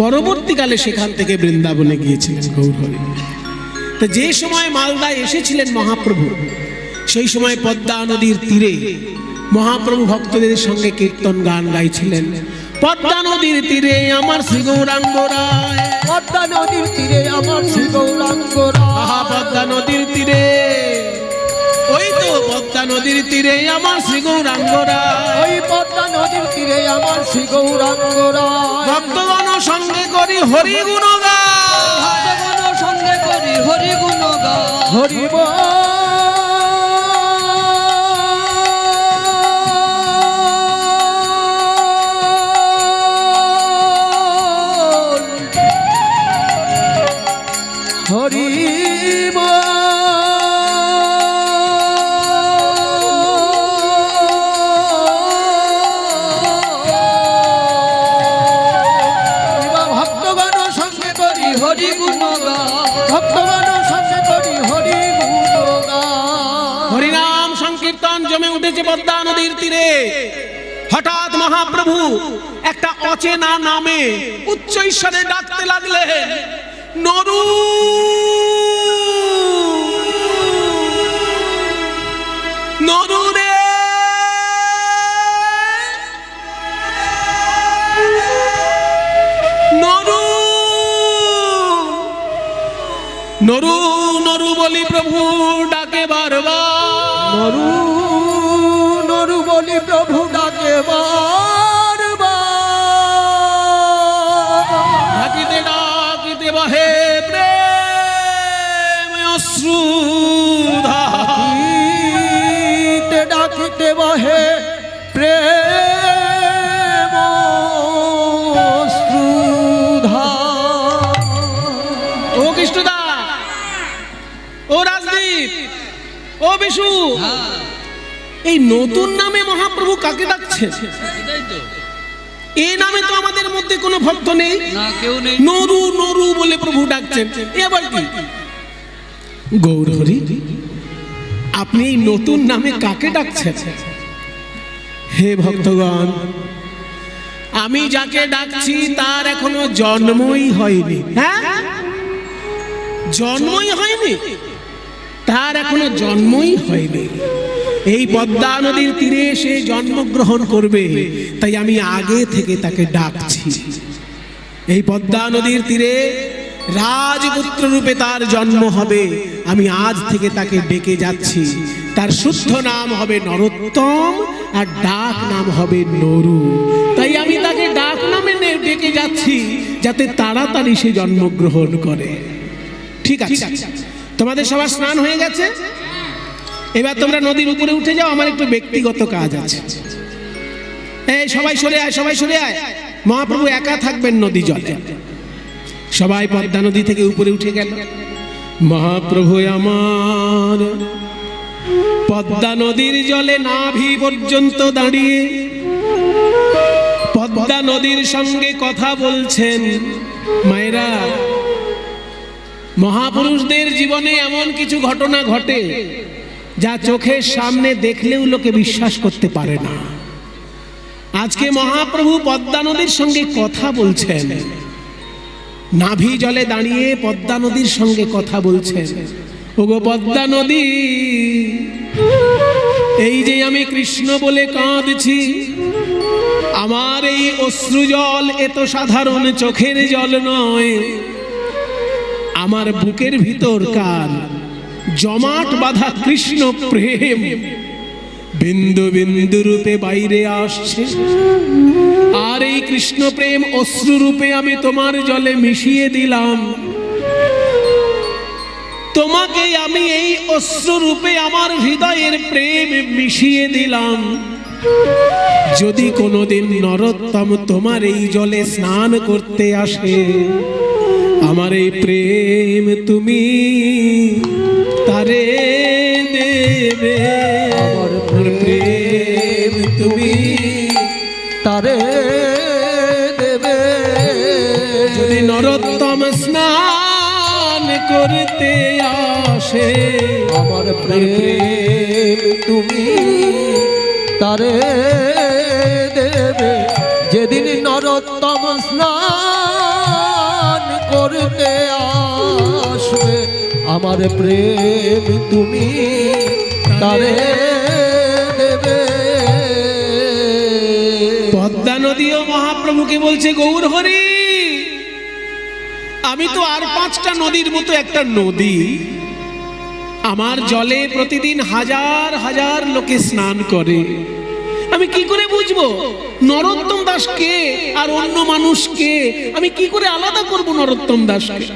পরবর্তীকালে সেখান থেকে বৃন্দাবনে গিয়েছিলেন গৌরহরি। তো যে সময় মালদায় এসেছিলেন মহাপ্রভু, সেই সময় পদ্মা নদীর তীরে মহাপ্রভু ভক্তদের সঙ্গে কীর্তন গান গাইছিলেন। পদ্মা নদীর তীরে আমার শ্রী গৌরাঙ্গ রায়, পদ্মা নদীর তীরে আমার শ্রী গৌরাঙ্গ রায়, পদ্মা নদীর তীরে, ওই তো পদ্মা নদীর তীরে আমার শ্রী গৌরাঙ্গ রায়, ওই পদ্মা নদীর তীরে আমার শ্রী গৌরাঙ্গ রায়। ভক্তগণ সঙ্গে করি হরি গুণ গান, ভক্তগণ সঙ্গে করি হরি গুণ গান, হরি বল হরি ভক্তগণ সঙ্গে করি হরি গুণ গান, ভক্তগণ সঙ্গে করি হরি গুণগান। হরিনাম সংকীর্তন জমে উঠেছে পদ্মা নদীর তীরে। হঠাৎ মহাপ্রভু একটা অচেনা নামে উচ্চ ঈশ্বরে ডাকতে লাগলেন, নরু নরু রে, নরু নরু নরু বলি প্রভু ডাকে বারবার, নরু নরু বলি প্রভু ডাকে বারবার। ডাকিতে ডাকিতে বহে প্রেম অশ্রুধারা, ডাকিতে ডাকিতে বহে প্রেম অশ্রুধারা। ও কৃষ্ণদা, ও রাজদীপ, ও বিশু, এই নতুন নামে মহাপ্রভু কাকে ডাকছেন? এটাই তো, এই নামে তো আমাদের মধ্যে কোনো ভক্ত নেই। না কেউ নেই। নরু নরু বলে প্রভু ডাকছেন, এ আবার কি? গৌরহরি, আপনি এই নতুন নামে কাকে ডাকছেন? হে ভক্তগণ, আমি যাকে ডাকছি তার এখনো জন্মই হয়নি। হ্যাঁ, জন্মই হয়নি, তার এখনো জন্মই হয়নি। এই পদ্মা নদীর তীরে এসে জন্মগ্রহণ করবে, তাই আমি আগে থেকে তাকে ডাকছি। এই পদ্মা নদীর তীরে রাজপুত্র রূপে তার জন্ম হবে, আমি আজ থেকে তাকে ডেকে যাচ্ছি। তার শুদ্ধ নাম হবে নরোত্তম, আর ডাক নাম হবে নরু। তাই আমি তাকে ডাক নামে ডেকে যাচ্ছি, যাতে তাড়াতাড়ি সে জন্মগ্রহণ করে। ঠিক আছে, তোমাদের সবার স্নান হয়ে গেছে, এবার তোমরা নদীর উপরে উঠে যাও, আমার একটু ব্যক্তিগত কাজ আছে। এই সবাই সরে আয়, সবাই সরে আয়। মহাপ্রভু একা থাকবেন নদী জলে। সবাই পদ্মা নদী থেকে উপরে উঠে গেল। মহাপ্রভু আমার পদ্মা নদীর জলে নাভি পর্যন্ত দাঁড়িয়ে পদ্মা নদীর সঙ্গে কথা বলছেন। মায়েরা, মহাপুরুষদের জীবনে এমন কিছু ঘটনা ঘটে যা চোখের সামনে দেখলেও লোকে বিশ্বাস করতে পারে না। আজকে মহাপ্রভু পদ্মা নদীর সঙ্গে কথা বলছেন, নাভি জলে দাঁড়িয়ে পদ্মা নদীর সঙ্গে কথা বলছেন। ওগো পদ্মা নদী, এই যে আমি কৃষ্ণ বলে কাঁদছি, আমার এই অশ্রু জল এত সাধারণ চোখের জল নয়, আমার বুকের ভিতরকার জমাট বাঁধা কৃষ্ণ প্রেম বিন্দু বিন্দু রূপে বাইরে আসছে। আর এই কৃষ্ণ প্রেম অশ্রু রূপে আমি তোমার জলে মিশিয়ে দিলাম। তোমাকে আমি এই অশ্রু রূপে আমার হৃদয়ের প্রেম মিশিয়ে দিলাম। যদি কোনোদিন নরোত্তম তোমার এই জলে স্নান করতে আসে, আমার এই প্রেম তুমি তারে দেবে। আমার প্রেম তুমি তারে দেবে। যদি নরোত্তম স্নান করতে আসে, আমার প্রেম তুমি তারে দেবে। যেদিন নরোত্তম স্নান করতে আসবে, আমার প্রেম তুমি তারে দেবে। পদ্মা নদীও মহাপ্রভুকে বলছে, গৌর হরি, আমি তো আর 5টা নদীর মতো একটা নদী। আমার জলে প্রতিদিন হাজার হাজার লোকে স্নান করে। আমি কি করে বুঝবো নরোত্তম দাস কে আর অন্য মানুষ কে? আমি কি করে আলাদা করব নরোত্তম দাসকে?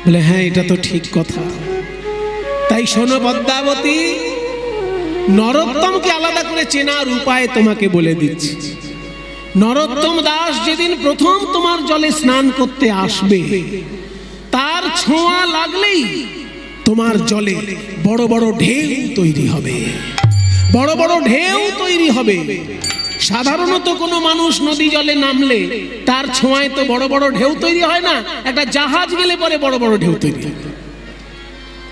বলে, হ্যাঁ, এটা তো ঠিক কথা। তাই শোনো পদ্মাবতী, নরোত্তমকে আলাদা করে চেনার উপায় তোমাকে বলে দিচ্ছি। নরোত্তম দাস যেদিন প্রথম তোমার জলে স্নান করতে আসবে, তার ছোঁয়া লাগলেই তোমার জলে বড় বড় ঢেউ তৈরি হবে, বড় বড় ঢেউ তৈরি হবে। সাধারণত কোনো মানুষ নদী জলে নামলে তার ছোঁয়ায় তো বড় বড় ঢেউ তৈরি হয় না, একটা জাহাজ গেলে পরে বড় বড় ঢেউ তৈরি হয়।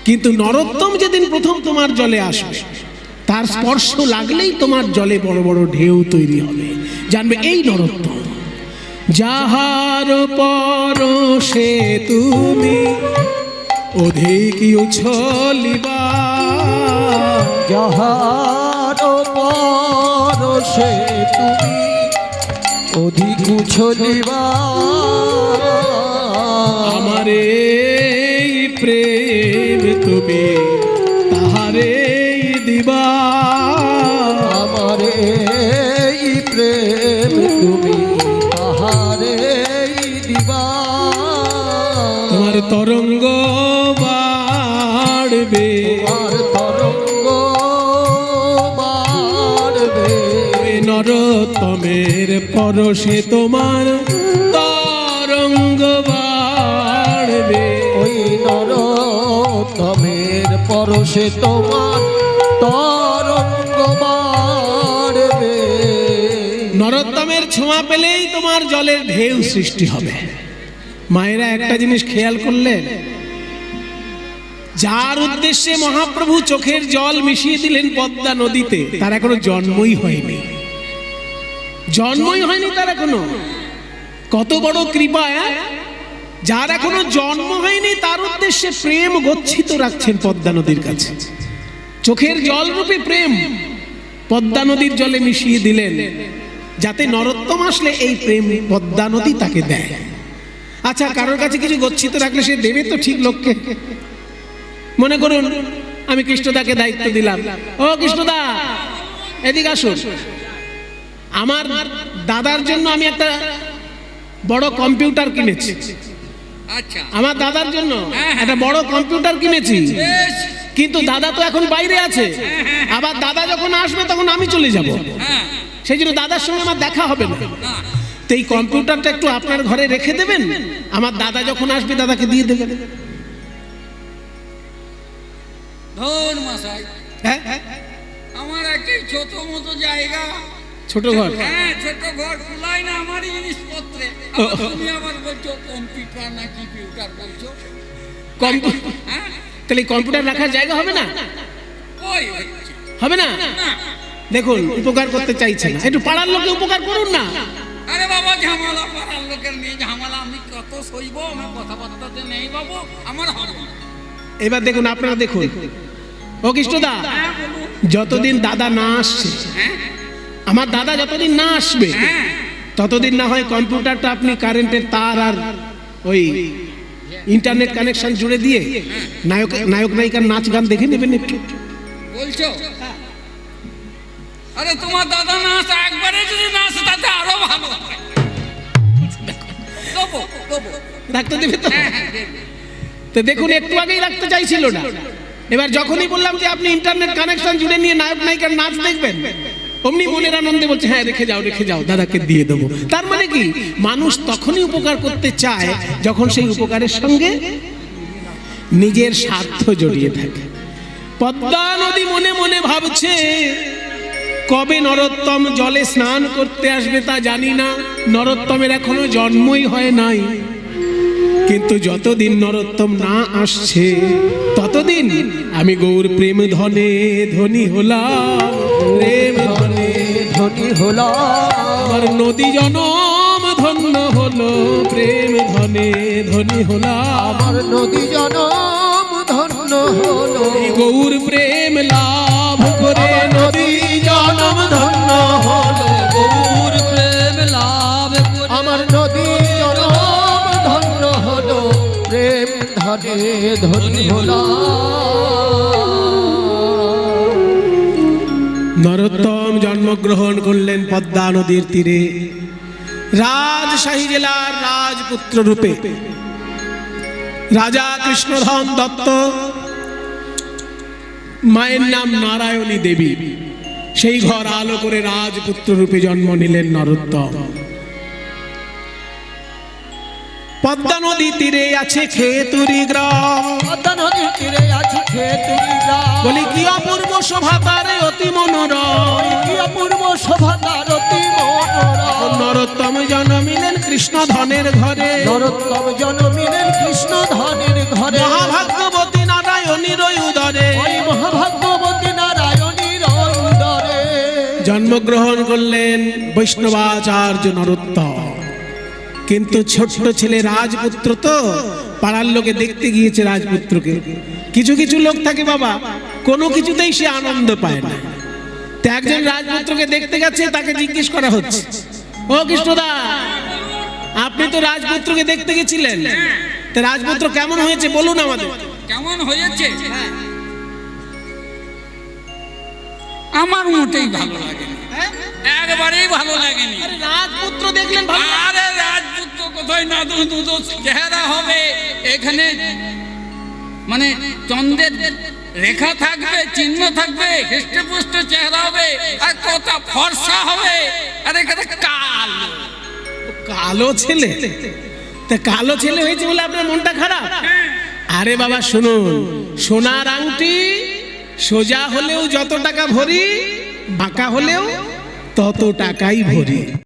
কিন্তু নরোত্তম যেদিন প্রথম তোমার জলে আসবে, তার স্পর্শ লাগলেই তোমার জলে বড় বড় ঢেউ তৈরি হবে। জানবে এই নরোত্তম। যাহার পরশে তুমি অধিক উছলিবা, যাহার পরশে তুমি অধিক উছলিবা, আমার এই প্রেম তুমি তাহারে দিবা। আমার এই প্রেম তুমি তাহারে দিবা। তোমার তরঙ্গ বাড়বে, তোমার তরঙ্গ বাড়বে, নরোত্তমের পরশে তোমার তরঙ্গ বাড়বে। ওই নরোত্তমের পরশে তোমার তরঙ্গ বাড়বে। নরোত্তমের ছোঁয়া পেলেই তোমার জলের ঢেউ সৃষ্টি হবে। মায়েরা, একটা জিনিস খেয়াল করলেন, যার উদ্দেশ্যে মহাপ্রভু চোখের জল মিশিয়ে দিলেন পদ্মা নদীতে, তার এখনো জন্মই হয়নি। জন্মই হয়নি তার এখনো। কত বড় কৃপা! যার এখনো জন্ম হয়নি তার উদ্দেশ্যে প্রেম গচ্ছিত রাখছেন পদ্মা নদীর কাছে। চোখের জল রূপে প্রেম পদ্মা নদীর জলে মিশিয়ে দিলেন, যাতে নরোত্তম আসলে এই প্রেম পদ্মা নদী তাকে দেয়। আচ্ছা, কারোর কাছে কিছু গচ্ছিত রাখলে সে দেবে তো ঠিক লোককে। মনে করুন আমি কৃষ্ণদাকে দায়িত্ব দিলাম, ও কৃষ্ণদা এদিকে আসুন, আমার দাদার জন্য আমি একটা বড় কম্পিউটার কিনেছি। আচ্ছা, আমার দাদার জন্য একটা বড় কম্পিউটার কিনেছি, কিন্তু দাদা তো এখন বাইরে আছে। আবার দাদা যখন আসবে তখন আমি চলে যাব, সেই জন্য দাদার সঙ্গে আমার দেখা হবে না। তো এই কম্পিউটারটা একটু আপনার ঘরে রেখে দেবেন, আমার দাদা যখন আসবে দাদাকে দিয়ে দেবেন। ধন মশাই, হ্যাঁ আমার একটি ছোট মতো জায়গা, ছোট ঘর। হ্যাঁ ছোট ঘর, কুলাই না আমার জিনিসপত্রে। আবার তুমি আবার বলছো কম্পিউটার না কি পিউটার বলছো। হ্যাঁ তাহলে কম্পিউটার রাখার জায়গা হবে না? ওই হচ্ছে। হবে না? না, দেখুন, উপকার করতে চাইছে না, একটু পাড়ার লোকে উপকার করুন না। আরে বাবা ঝামেলা পাড়ার লোকের নিয়ে ঝামেলা আমি কত সইব, আমার কথাবার্তাতে নেই বাবু, আমার হবে না। এবার দেখুন, আপনারা দেখুন, ও কৃষ্ণদা, হ্যাঁ বলুন। যতদিন দাদা না আসছে, হ্যাঁ আমার দাদা যতদিন না আসবে, হ্যাঁ ততদিন না হয় কম্পিউটারটা আপনি কারেন্টের তার আর ওই ইন্টারনেট কানেকশন জুড়ে দিয়ে নায়ক নায়িকার নাচ গান দেখে নেবেন একটু। বলছো। আরে তোমার দাদা না আসে, একবারে যদি না আসে তাতে আরো ভালো হয়। দেবো, দেবো। রাখতে দেবে তো? হ্যাঁ, হ্যাঁ, দেবো। তো দেখুন, একটু আগেই রাখতে চাইছিল না, এবার যখনই বললাম যে আপনি ইন্টারনেট কানেকশন জুড়ে নিয়ে নায়ক নায়িকার নাচ দেখবেন, অমনি মনের আনন্দে বলছে হ্যাঁ রেখে যাও, দাদাকে দিয়ে দেবো। তার মানে কি, মানুষ তখনই উপকার করতে চায় যখন সেই উপকারের সঙ্গে নিজের স্বার্থ জড়িয়ে থাকে। পদ্মা নদী মনে মনে ভাবছে, কবে নরোত্তম জলে স্নান করতে আসবে তা জানি না, নরোত্তমের এখনো জন্মই হয় নাই। কিন্তু যতদিন নরোত্তম না আসছে, ততদিন আমি গৌর প্রেম ধনে ধনী হলাম, প্রেম ধনে ধনী হলাম, আমার নদী জনম ধন্য হলো, প্রেম ধনে ধনী হলাম, আমার নদী জনম ধন্য হলো, এই গৌর প্রেম লাভ করে নদী জনম ধন্য হলো। গৌর প্রেম লাভ করে আমার নদী জনম ধন্য হলো, প্রেম ধনে ধনী হলাম। নরোত্তম জন্মগ্রহণ করলেন পদ্মা নদীর তীরে, রাজশাহী জেলার রাজপুত্র রূপে। রাজা কৃষ্ণধন দত্ত, মায়ের নাম নারায়ণী দেবী, সেই ঘর আলো করে রাজপুত্র রূপে জন্ম নিলেন নরোত্তম। পদ্মা নদী তীরে আছে খেতুরি গ্রাম, পদ্মা নদীর তীরে আছে খেতুরি গ্রাম, বলি কি অপূর্ব শোভা তারে অতি মনোরম। কি অপূর্ব শোভা তার অতি মনোরম। নরোত্তম জন্মিলেন কৃষ্ণধনের ঘরে, নরোত্তম জন্মিলেন কৃষ্ণ ধনের ঘরে, মহাভাগ্যবতী নারায়ণীর উদরে ওই মহাভাগ্যবতী নারায়ণীর উদরে জন্মগ্রহণ করলেন বৈষ্ণবাচার্য নরোত্তম। কিন্তু ছোট্ট ছেলে রাজপুত্র, তো পাড়ার লোকে দেখতে গিয়েছে রাজপুত্রকে। কিছু কিছু লোক থাকে বাবা, কোনো কিছুতেই সে আনন্দ পায় না। তো একজন রাজপুত্রকে দেখতে গেছে, তাকে জিজ্ঞেস করা হচ্ছে, ও কৃষ্ণদা, আপনি তো রাজপুত্রকে দেখতে গেছিলেন, তা রাজপুত্র কেমন হয়েছে বলুন আমাদের। কেমন হয়েছে? আমার মোটেই ভালো লাগেনি, একবারেই ভালো লাগেনি। আরে রাজপুত্র দেখলেন ভালো, আরে রাজপুত্র কোথায় না দুটো চেহারা হবে, এখানে মানে চন্দ্রের রেখা থাকবে, চিহ্ন থাকবে, হৃষ্টপুষ্ট চেহারা হবে, আর কথা ফর্সা হবে, আর এখানে কালো। কালো ছেলে, তা কালো ছেলে হয়েছে বলে আপনার মনটা খারাপ? আরে বাবা শুনুন, সোনার আংটি সোজা হলেও যত টাকা ভরি, বাঁকা হলেও তত টাকাই ভরি।